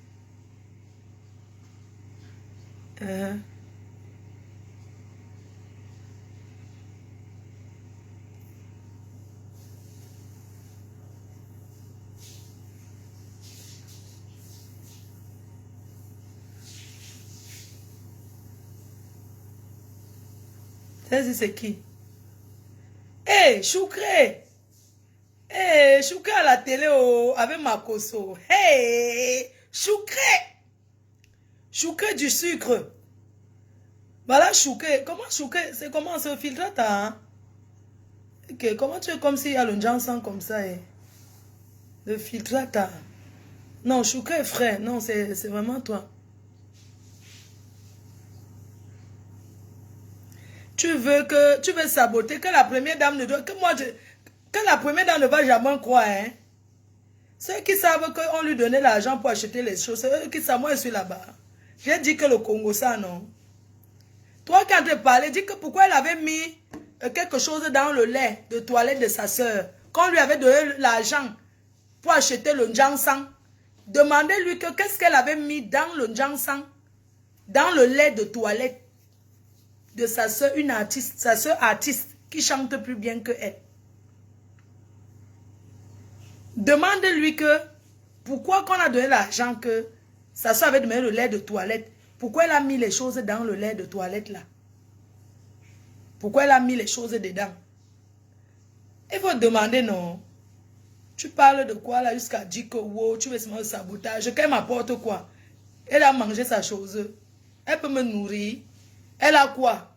C'est qui? Hey, Choukré! Hey, Choukré à la télé avec Makoso. Hey, Choukré! Choukré du sucre. Voilà, Choukré. Comment Choukré? C'est comment ce filtre hein? Ok, comment tu es comme s'il y a le Jansan comme ça? Eh? Le filtre non, Choukré est frère. Non, c'est vraiment toi. Tu veux saboter, que la première dame ne doit, que la première dame ne va jamais croire, hein. Ceux qui savent qu'on lui donnait l'argent pour acheter les choses, c'est eux qui savent, moi je suis là-bas. J'ai dit que le Congo ça, non. Toi quand tu parlais, dis que pourquoi elle avait mis quelque chose dans le lait de toilette de sa soeur, qu'on lui avait donné l'argent pour acheter le Njansang. Demandez-lui que qu'est-ce qu'elle avait mis dans le Njansang, dans le lait de toilette de sa soeur, une artiste, sa soeur artiste, qui chante plus bien que elle. Demande-lui que, pourquoi qu'on a donné l'argent que sa soeur avait donné le lait de toilette, pourquoi elle a mis les choses dans le lait de toilette là? Pourquoi elle a mis les choses dedans? Il faut demander, non? Tu parles de quoi là jusqu'à dire que wow, tu veux se faire sabotage, qu'elle m'apporte quoi? Elle a mangé sa chose, elle peut me nourrir. Elle a quoi?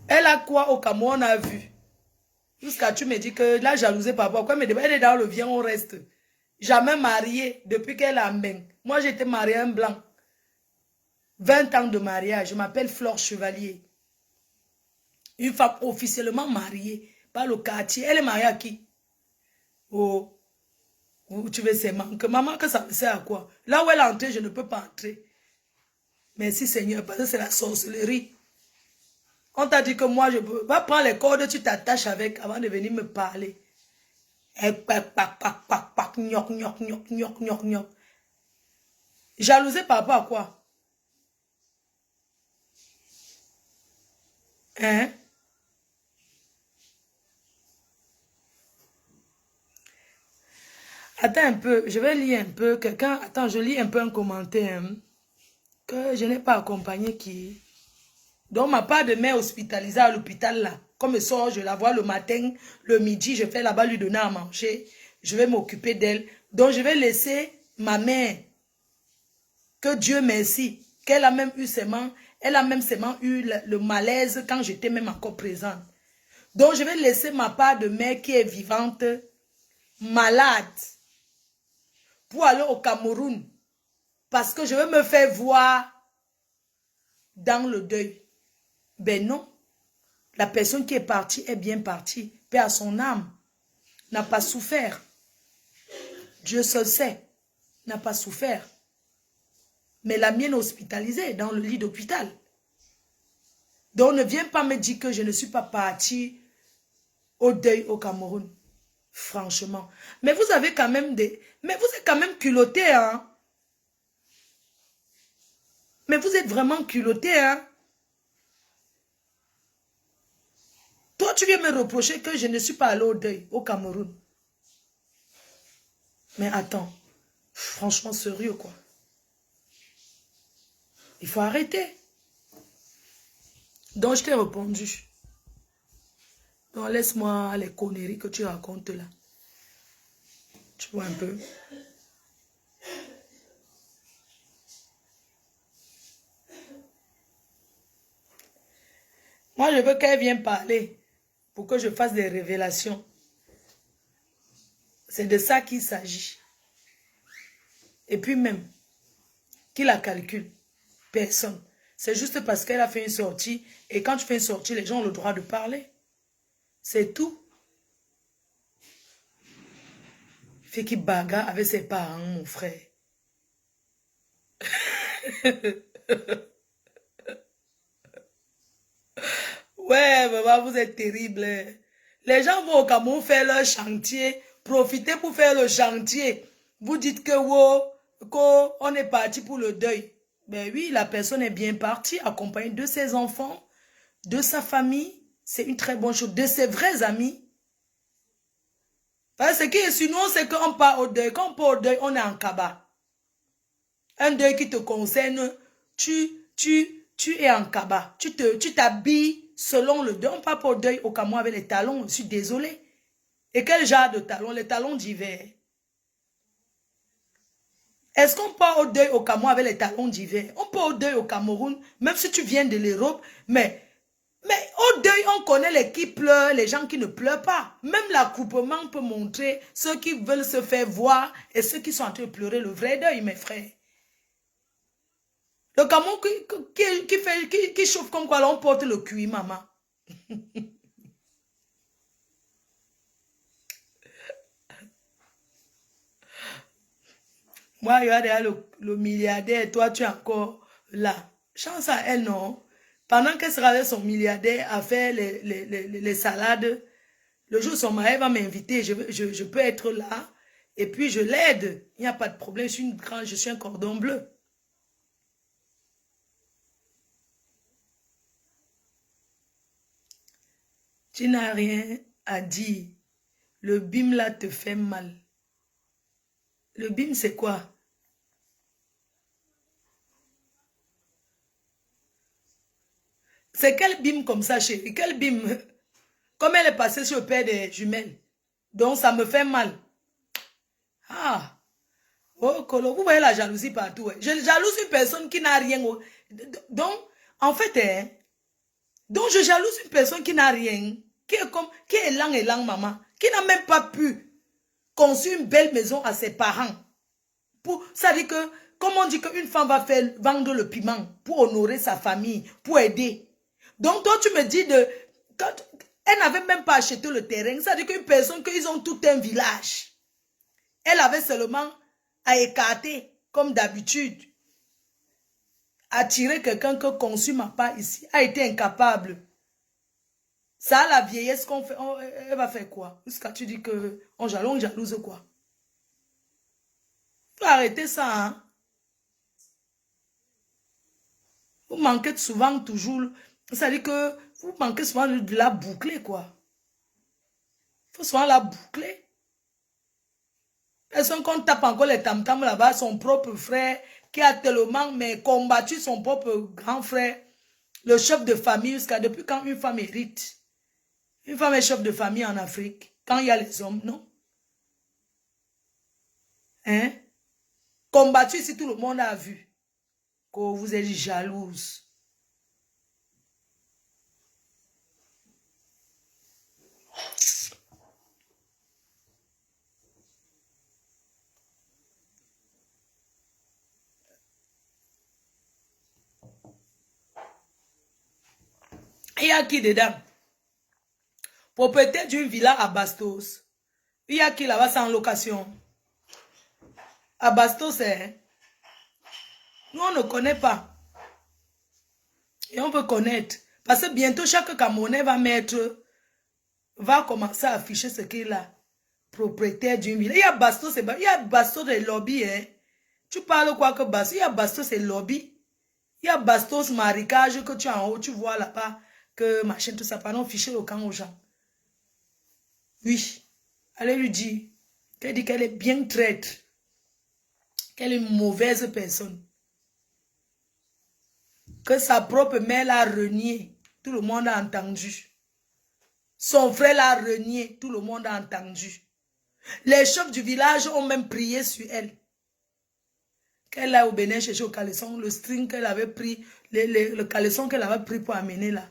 Elle a quoi au Cameroun, on a vu? Jusqu'à tu me dis que la jalousie par rapport à quoi? Mais elle est dans le bien, on reste. Jamais mariée depuis qu'elle a main. Moi, j'étais mariée un blanc. 20 ans de mariage. Je m'appelle Flore Chevalier. Une femme officiellement mariée par le quartier. Elle est mariée à qui? Oh, tu veux ses manques. Maman, que ça me sert à quoi? Là où elle est entrée, je ne peux pas entrer. Merci Seigneur, parce que c'est la sorcellerie. On t'a dit que moi, je peux. Va prendre les cordes, tu t'attaches avec avant de venir me parler. Jalousé par rapport à quoi? Hein? Attends un peu, je vais lire un peu. Quelqu'un, attends, je lis un peu un commentaire. Hein, que je n'ai pas accompagné qui. Donc, ma part de mère hospitalisée à l'hôpital là. Comme elle sort, je la vois le matin, le midi, je fais là-bas lui donner à manger. Je vais m'occuper d'elle. Donc, je vais laisser ma mère. Que Dieu merci. Qu'elle a même eu seulement, elle a même seulement eu le malaise quand j'étais même encore présente. Donc, je vais laisser ma part de mère qui est vivante, malade, pour aller au Cameroun. Parce que je veux me faire voir dans le deuil. Ben non. La personne qui est partie est bien partie. Paix à son âme. N'a pas souffert. Dieu seul sait. N'a pas souffert. Mais la mienne est hospitalisée dans le lit d'hôpital. Donc ne viens pas me dire que je ne suis pas partie au deuil au Cameroun. Franchement. Mais vous avez quand même des... Mais vous êtes quand même culotté, hein. Mais vous êtes vraiment culotté, hein. Toi, tu viens me reprocher que je ne suis pas allé au deuil, au Cameroun. Mais attends. Franchement, sérieux, quoi. Il faut arrêter. Donc, je t'ai répondu. Donc, laisse-moi les conneries que tu racontes là. Tu vois un peu. Moi, je veux qu'elle vienne parler pour que je fasse des révélations. C'est de ça qu'il s'agit. Et puis même, qui la calcule? Personne. C'est juste parce qu'elle a fait une sortie. Et quand tu fais une sortie, les gens ont le droit de parler. C'est tout. Fait qu'il bagarre avec ses parents, mon frère. Ouais, maman, vous êtes terrible. Hein. Les gens vont au Cameroun faire leur chantier. Profitez pour faire le chantier. Vous dites que, wow, qu'on est parti pour le deuil. Ben oui, la personne est bien partie, accompagnée de ses enfants, de sa famille. C'est une très bonne chose. De ses vrais amis. Parce que ce qui est sur nous, c'est qu'on part au deuil. Quand on part au deuil, on est en cabas. Un deuil qui te concerne, tu es en cabas. Tu t'habilles selon le deuil. On part pas au deuil au Cameroun avec les talons. Je suis désolée. Et quel genre de talons? Les talons d'hiver. Est-ce qu'on part au deuil au Cameroun avec les talons d'hiver? On part au deuil au Cameroun, même si tu viens de l'Europe, mais au deuil, on connaît les qui pleurent, les gens qui ne pleurent pas. Même l'accouplement peut montrer ceux qui veulent se faire voir et ceux qui sont en train de pleurer le vrai deuil, mes frères. Le Cameroun qui chauffe comme quoi, là, on porte le cuir, maman. Moi, il y a déjà le milliardaire, toi, tu es encore là. Chance à elle, non? Pendant qu'elle sera avec son milliardaire à faire les salades, le jour où son mari va m'inviter, je peux être là. Et puis, je l'aide. Il n'y a pas de problème. Je suis un cordon bleu. Tu n'as rien à dire. Le bim là te fait mal. Le bim, c'est quoi? C'est quel bim comme ça, chérie? Quel bim? Comme elle est passée sur le père des jumelles. Donc, ça me fait mal. Ah! Oh, Colo, vous voyez la jalousie partout. Hein. Je jalouse une personne qui n'a rien. Donc, en fait, hein, donc je jalouse une personne qui n'a rien. Qui est lent, maman. Qui n'a même pas pu construire une belle maison à ses parents. Ça dit que, comme on dit qu'une femme va vendre le piment pour honorer sa famille, pour aider. Donc, toi, tu me dis elle n'avait même pas acheté le terrain. Ça dit qu'une personne, qu'ils ont tout un village. Elle avait seulement à écarter, comme d'habitude. Attirer quelqu'un que consume ma part ici, a été incapable. Ça a la vieillesse qu'on fait. Elle va faire quoi? Jusqu'à tu dis que on jalouse quoi? Faut arrêter ça, hein? Vous manquez souvent toujours. Ça dit que vous manquez souvent de la boucler, quoi. Il faut souvent la boucler. Personne qu'on tape encore les tam-tams là-bas, son propre frère qui a tellement combattu son propre grand frère, le chef de famille, jusqu'à depuis quand une femme hérite. Une femme est chef de famille en Afrique, quand il y a les hommes, non? Hein? Combattu si tout le monde a vu que vous êtes jalouse. Il y a qui dedans? Propriétaire d'une villa à Bastos. Il y a qui là-bas, c'est en location. À Bastos, hein? Nous, on ne connaît pas. Et on veut connaître. Parce que bientôt, chaque Camerounais va commencer à afficher ce qu'il a. propriétaire d'une ville. Il y a Bastos, il y a Bastos des lobbies, hein. Tu parles quoi que Bastos? Il y a Bastos et lobby. Il y a Bastos marécage que tu as en haut, tu vois là-bas, que machin, tout ça, pardon, ficher le camp aux gens. Oui. Allez lui dire qu'elle dit qu'elle est bien traître, qu'elle est une mauvaise personne. Que sa propre mère l'a renié. Tout le monde a entendu. Son frère l'a renié. Tout le monde a entendu. Les chefs du village ont même prié sur elle. Qu'elle a au Bénin cherché au caleçon, le string qu'elle avait pris, le caleçon qu'elle avait pris pour amener là.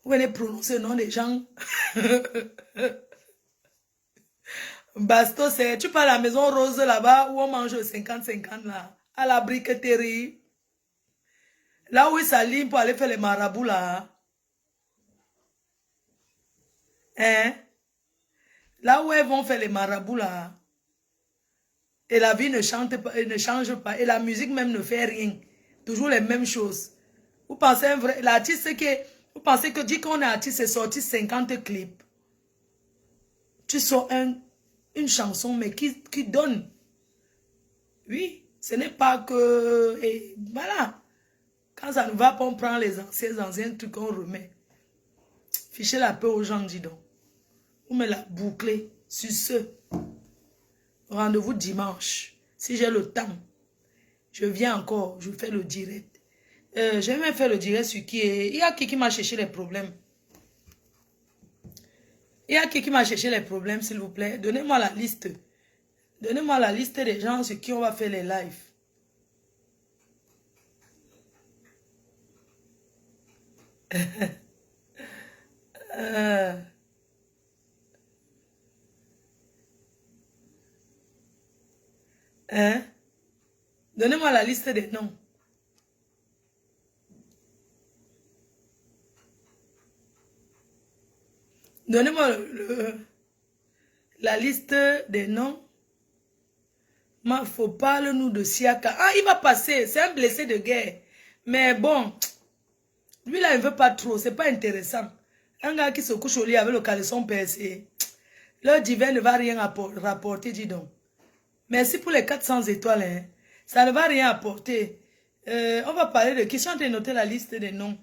Vous venez prononcer le nom des gens. Bastos, tu pars à la maison rose là-bas où on mange 50-50 là. À la briqueterie. Là où ils s'alignent pour aller faire les marabouts là. Hein? Là où elles vont faire les marabouts là. Et la vie ne change pas. Et la musique même ne fait rien. Toujours les mêmes choses. Vous pensez l'artiste vous pensez que dit qu'on est artiste, c'est sorti 50 clips. Tu sors une chanson, mais qui donne. Oui, ce n'est pas que... Et voilà. Quand ça ne va pas, on prend les anciens trucs qu'on remet. Fichez la paix aux gens, dis donc. Vous me la bouclez sur ce. Rendez-vous dimanche. Si j'ai le temps, je viens encore, je fais le direct. J'ai même fait le direct sur qui est... Il y a qui m'a cherché les problèmes. Il y a qui m'a cherché les problèmes, s'il vous plaît. Donnez-moi la liste. Donnez-moi la liste des gens sur qui on va faire les lives. Hein? Donnez-moi la liste des noms. Donnez-moi la liste des noms. Il faut parler-nous de Siaka. Ah, il va passer. C'est un blessé de guerre. Mais bon, lui là, il ne veut pas trop. C'est pas intéressant. Un gars qui se couche au lit avec le caleçon percé. Le divin ne va rien rapporter, dis donc. Merci pour les 400 étoiles. Hein. Ça ne va rien apporter. On va parler de qui? Je suis en train de noter la liste des noms.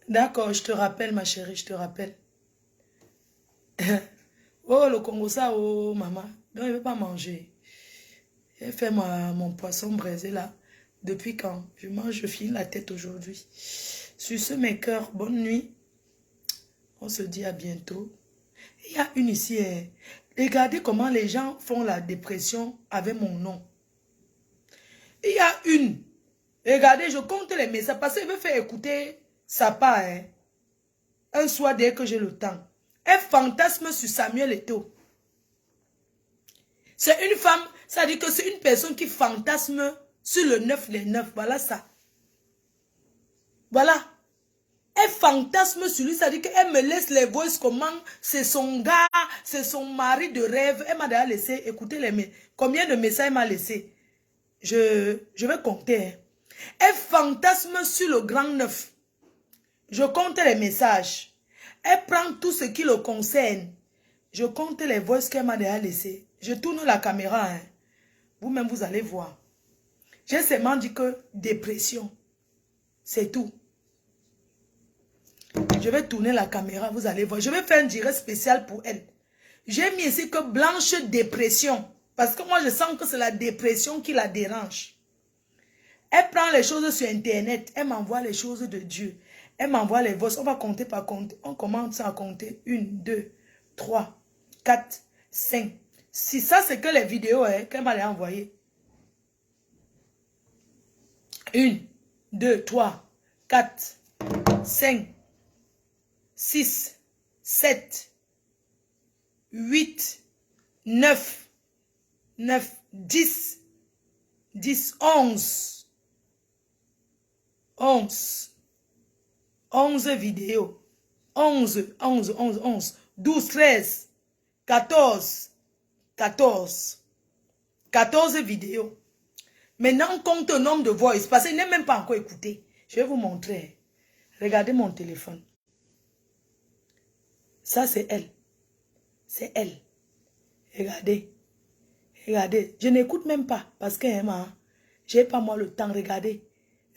D'accord, je te rappelle, ma chérie, je te rappelle. Oh, le Congo, ça, oh, maman. Non, il ne veut pas manger. J'ai fait mon poisson braisé là. Depuis quand? Je mange, je finis la tête aujourd'hui. Sur ce, mes cœurs, bonne nuit. On se dit à bientôt. Il y a une ici. Regardez comment les gens font la dépression avec mon nom. Il y a une. Regardez, je compte les messages parce qu'il veut faire écouter sa part. Hein. Un soir, dès que j'ai le temps. Elle fantasme sur Samuel Eto'o. C'est une femme, ça dit que c'est une personne qui fantasme sur le 9 des 9. Voilà ça. Voilà. Elle fantasme sur lui, ça dit qu'elle me laisse les voices comment c'est son gars, c'est son mari de rêve. Elle m'a déjà laissé écouter combien de messages elle m'a laissé. Je vais compter. Hein. Elle fantasme sur le grand 9. Je compte les messages. Elle prend tout ce qui le concerne. Je compte les voices qu'elle m'a déjà laissées. Je tourne la caméra. Hein. Vous-même, vous allez voir. J'ai seulement dit que dépression. C'est tout. Je vais tourner la caméra, vous allez voir. Je vais faire un direct spécial pour elle. J'ai mis ici que blanche dépression. Parce que moi, je sens que c'est la dépression qui la dérange. Elle prend les choses sur Internet. Elle m'envoie les choses de Dieu. Elle m'envoie les voix. On va compter par compte. On commence à compter. 1, 2, 3, 4, 5, 6. Ça, c'est que les vidéos hein, qu'elle m'a envoyées. 1, 2, 3, 4, 5, 6, 7, 8, 9, 10, 11. 11 vidéos. 11, 12, 13, 14 vidéos. Maintenant, on compte le nombre de voix parce qu'il n'est même pas encore écouté. Je vais vous montrer. Regardez mon téléphone. Ça, c'est elle. C'est elle. Regardez. Regardez. Je n'écoute même pas parce que je n'ai pas moi le temps. Regardez.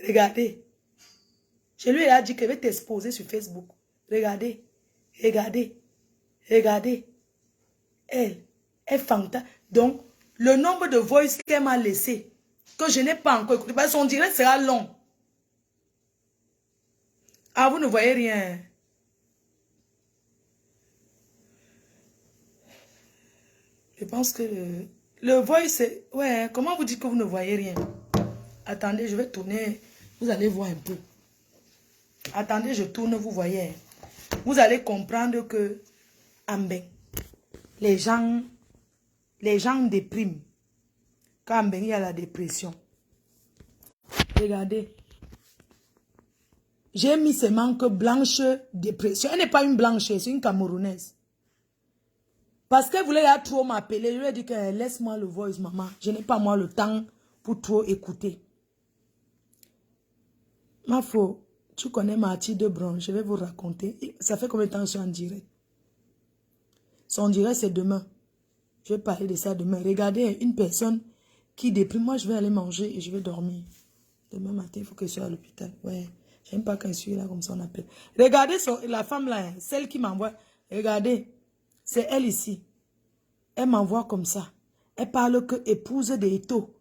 Regardez. Je lui ai dit qu'elle va t'exposer sur Facebook. Regardez. Regardez. Regardez. Elle fantasme. Donc, le nombre de voices qu'elle m'a laissé, que je n'ai pas encore écouté, parce que son direct sera long. Ah, vous ne voyez rien. Je pense que le voice, ouais, comment vous dites que vous ne voyez rien? Attendez, je vais tourner. Vous allez voir un peu. Attendez, je tourne, vous voyez. Vous allez comprendre que, Ambeng, les gens dépriment. Quand Ambeng, il y a la dépression. Regardez. J'ai mis seulement que blanche dépression. Elle n'est pas une blanche, c'est une Camerounaise. Parce qu'elle voulait trop m'appeler. Je lui ai dit que laisse-moi le voice, maman. Je n'ai pas moi le temps pour trop écouter. Ma faux, tu connais Mathilde Bron, je vais vous raconter. Ça fait combien de temps que je suis en direct? Son direct, c'est demain. Je vais parler de ça demain. Regardez, une personne qui déprime. Moi, je vais aller manger et je vais dormir. Demain matin, il faut que je sois à l'hôpital. Ouais, j'aime pas quand je suis là, comme ça on appelle. Regardez la femme là, celle qui m'envoie. Regardez, c'est elle ici. Elle m'envoie comme ça. Elle parle que épouse de Eto.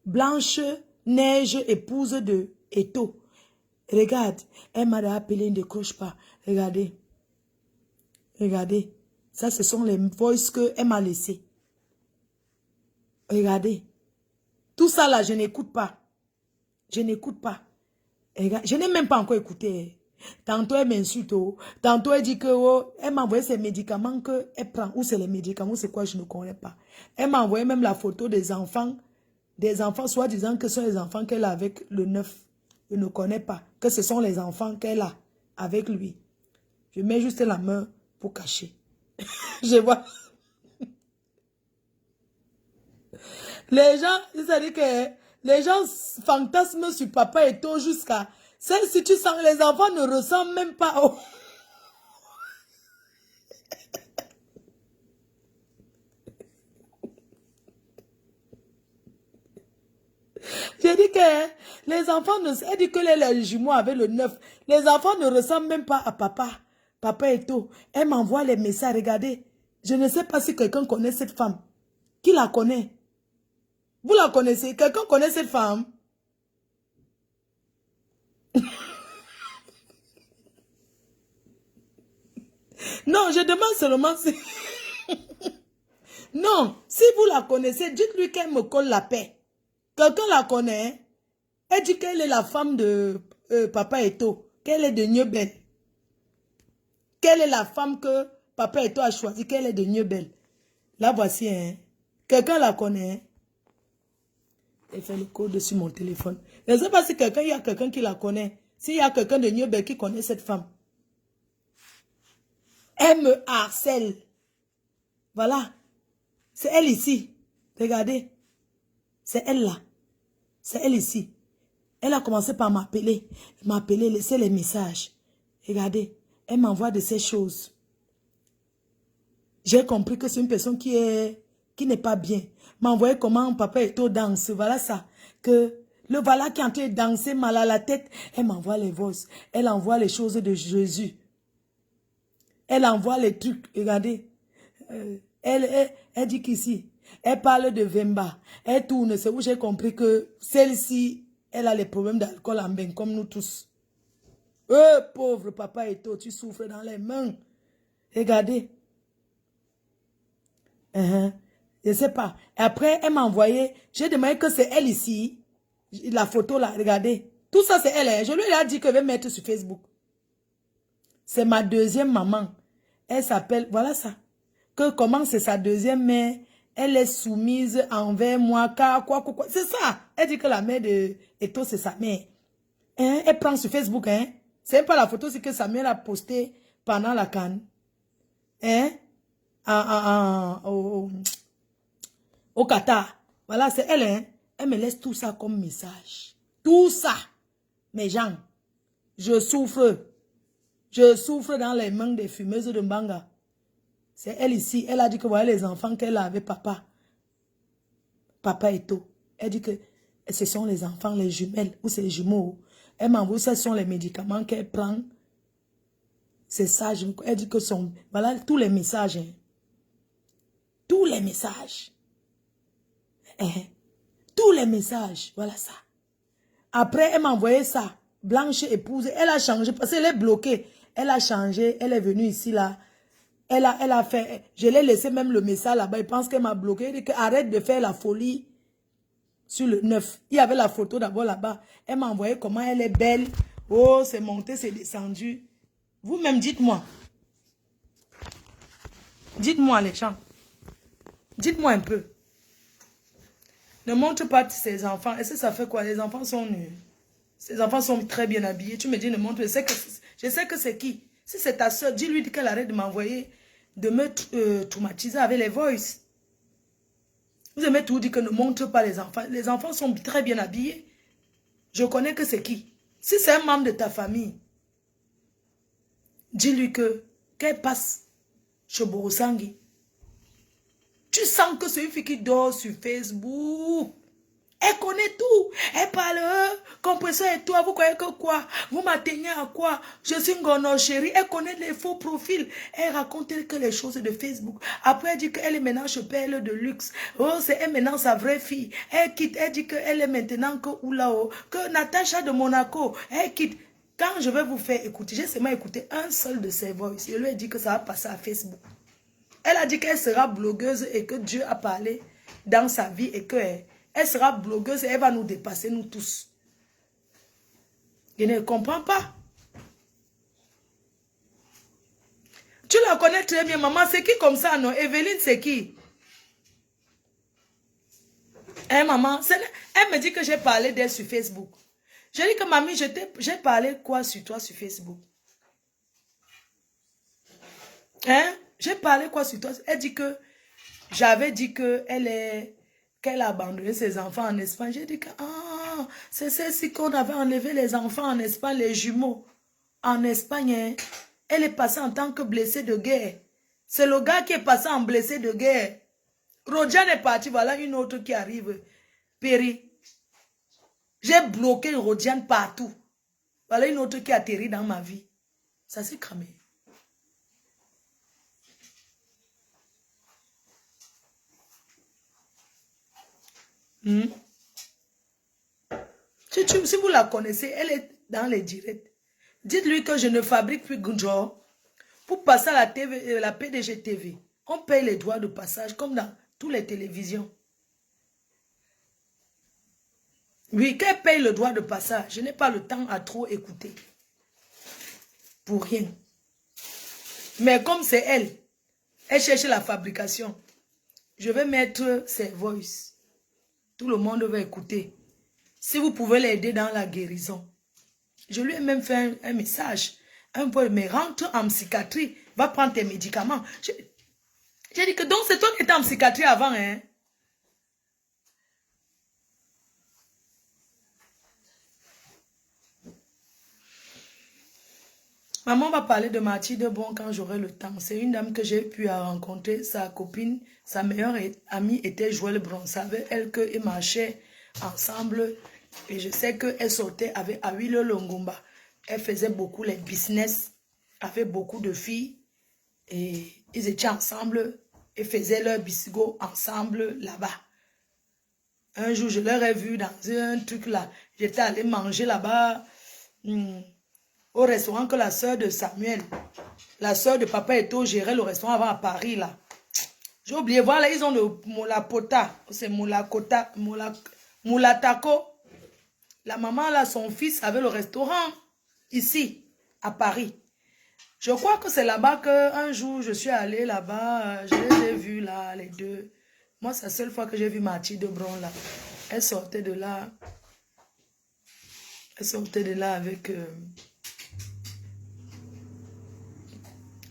Blanche Neige, épouse de Eto. Regarde, elle m'a appelé, elle ne décroche pas. Regardez. Regardez. Ça, ce sont les voices qu'elle m'a laissées. Regardez. Tout ça là, je n'écoute pas. Je n'écoute pas. Regarde, je n'ai même pas encore écouté. Tantôt, elle m'insulte. Tantôt, elle dit que elle m'a envoyé ses médicaments qu'elle prend. Où c'est les médicaments, c'est quoi, je ne connais pas. Elle m'a envoyé même la photo des enfants, soit disant que ce sont les enfants qu'elle a avec le 9. Je ne connais pas. Que ce sont les enfants qu'elle a avec lui. Je mets juste la main pour cacher. Je vois. Les gens, c'est-à-dire que les gens fantasment sur papa et tout jusqu'à... Si tu sens, les enfants ne ressemblent même pas au... J'ai dit que les enfants ne... Elle dit que les jumeaux avec le 9. Les enfants ne ressemblent même pas à papa. Papa et tout. Elle m'envoie les messages. Regardez. Je ne sais pas si quelqu'un connaît cette femme. Qui la connaît? Vous la connaissez? Quelqu'un connaît cette femme? Non, je demande seulement si... Non, si vous la connaissez, dites-lui qu'elle me colle la paix. Quelqu'un la connaît? Elle dit qu'elle est la femme de Papa Eto, qu'elle est de Niobel. Quelle est la femme que Papa Eto a choisi, qu'elle est de Niobel. La voici, hein. Quelqu'un la connaît? Hein? Elle fait le code sur mon téléphone. Je ne sais pas si il y a quelqu'un qui la connaît. S'il y a quelqu'un de Niobel qui connaît cette femme. Elle me harcèle. Voilà. C'est elle ici. Regardez. C'est elle là. C'est elle ici. Elle a commencé par m'appeler. M'appeler, laisser les messages. Regardez. Elle m'envoie de ces choses. J'ai compris que c'est une personne qui n'est pas bien. M'a envoyé comment papa Eto danse. Voilà ça. Que le voilà qui est en train de danser mal à la tête. Elle m'envoie les voix. Elle envoie les choses de Jésus. Elle envoie les trucs. Regardez. Elle dit qu'ici, elle parle de Vemba. Elle tourne. C'est où j'ai compris que celle-ci, elle a les problèmes d'alcool en bain, comme nous tous. Pauvre papa Eto, tu souffres dans les mains. Regardez. Je ne sais pas. Après, elle m'a envoyé. J'ai demandé que c'est elle ici. La photo là, regardez. Tout ça, c'est elle. Hein. Je lui ai dit que je vais mettre sur Facebook. C'est ma deuxième maman. Elle s'appelle, voilà ça. Que comment c'est sa deuxième mère. Elle est soumise envers moi. Quoi. C'est ça. Elle dit que la mère de Eto, c'est sa mère. Hein? Elle prend sur Facebook. Hein? C'est pas la photo, c'est que sa mère a posté pendant la CAN. Hein? Au Qatar. Voilà, c'est elle. Hein? Elle me laisse tout ça comme message. Tout ça. Mes gens, je souffre. Je souffre dans les mains des fumeuses de Mbanga. C'est elle ici. Elle a dit que voilà les enfants qu'elle a avec papa. Papa et tout. Elle dit que ce sont les enfants, les jumelles ou c'est les jumeaux. Elle m'envoie, ce sont les médicaments qu'elle prend. C'est ça. Elle dit que son... Voilà tous les messages. Hein. Tous les messages. Tous les messages. Voilà ça. Après, elle m'a envoyé ça. Blanche épouse. Elle a changé parce qu'elle est bloquée. Elle a changé. Elle est venue ici là. Elle a fait... Je l'ai laissé même le message là-bas. Il pense qu'elle m'a bloqué. Elle dit que arrête de faire la folie. Sur le 9. Il y avait la photo d'abord là-bas. Elle m'a envoyé comment elle est belle. Oh, c'est monté, c'est descendu. Vous-même, dites-moi. Dites-moi les gens. Dites-moi un peu. Ne montre pas ses enfants. Est-ce que ça fait quoi? Les enfants sont nus. Ces enfants sont très bien habillés. Tu me dis, ne montre. Je sais que c'est qui. Si c'est ta soeur, dis-lui qu'elle arrête de m'envoyer, de me traumatiser avec les voices. Vous aimez tout dire que ne montre pas les enfants. Les enfants sont très bien habillés. Je connais que c'est qui. Si c'est un membre de ta famille, dis-lui qu'elle passe chez Borosangui. Tu sens que c'est une fille qui dort sur Facebook. Elle connaît tout. Elle parle, compresseur et toi, vous croyez que quoi? Vous m'atteignez à quoi? Je suis Ngono chérie. Elle connaît les faux profils. Elle raconte que les choses de Facebook. Après, elle dit qu'elle est maintenant chez PL de luxe. Oh, c'est elle maintenant sa vraie fille. Elle quitte, elle dit qu'elle est maintenant que Oulao, que Natacha de Monaco. Elle quitte. Quand je vais vous faire écouter, j'ai seulement écouté un seul de ses voix. Je lui ai dit que ça va passer à Facebook. Elle a dit qu'elle sera blogueuse et que Dieu a parlé dans sa vie et que elle sera blogueuse et elle va nous dépasser, nous tous. Je ne comprends pas. Tu la connais très bien, maman. C'est qui comme ça, non? Evelyne, c'est qui? Hein, maman? Elle me dit que j'ai parlé d'elle sur Facebook. J'ai dit que, mamie, j'ai parlé quoi sur toi sur Facebook? Hein? J'ai parlé quoi sur toi? Elle dit que j'avais dit que qu'elle a abandonné ses enfants en Espagne. J'ai dit que c'est celle-ci qu'on avait enlevé les enfants en Espagne, les jumeaux. En Espagne, hein. Elle est passée en tant que blessée de guerre. C'est le gars qui est passé en blessé de guerre. Rodiane est parti, voilà une autre qui arrive. Péri. J'ai bloqué Rodiane partout. Voilà une autre qui atterrit dans ma vie. Ça s'est cramé. Si vous la connaissez, elle est dans les directs. Dites-lui que je ne fabrique plus Gunjo pour passer à la TV, la PDG TV. On paye les droits de passage comme dans toutes les télévisions. Oui, qu'elle paye le droit de passage. Je n'ai pas le temps à trop écouter. Pour rien. Mais comme c'est elle, elle cherche la fabrication. Je vais mettre ses voices. Tout le monde va écouter. Si vous pouvez l'aider dans la guérison. Je lui ai même fait un message. Un peu, mais rentre en psychiatrie. Va prendre tes médicaments. J'ai dit que donc c'est toi qui étais en psychiatrie avant, hein? Maman va parler de Mathilde Bon quand j'aurai le temps. C'est une dame que j'ai pu rencontrer. Sa copine, sa meilleure amie était Joël Bron. C'est avec elle qu'ils marchaient ensemble. Et je sais qu'elle sortait avec Awilo Longomba. Elle faisait beaucoup les business avec beaucoup de filles. Et ils étaient ensemble et faisaient leur bisigo ensemble là-bas. Un jour, je leur ai vu dans un truc là. J'étais allée manger là-bas. Au restaurant que la soeur de Samuel, la soeur de Papa Eto gérait le restaurant avant à Paris là. J'ai oublié, voilà, ils ont le Moulapota, c'est Moulakota, Moulatako. La maman là, son fils avait le restaurant ici, à Paris. Je crois que c'est là-bas qu'un jour je suis allée là-bas, je les ai vus là, les deux. Moi, c'est la seule fois que j'ai vu Mathilde Bron là. Elle sortait de là. Elle sortait de là avec...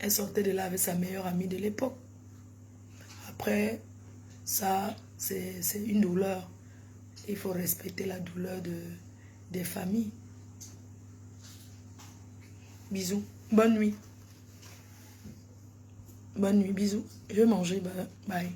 Elle sortait de là avec sa meilleure amie de l'époque. Après, ça, c'est une douleur. Il faut respecter la douleur des familles. Bisous. Bonne nuit. Bonne nuit, bisous. Je vais manger. Bye.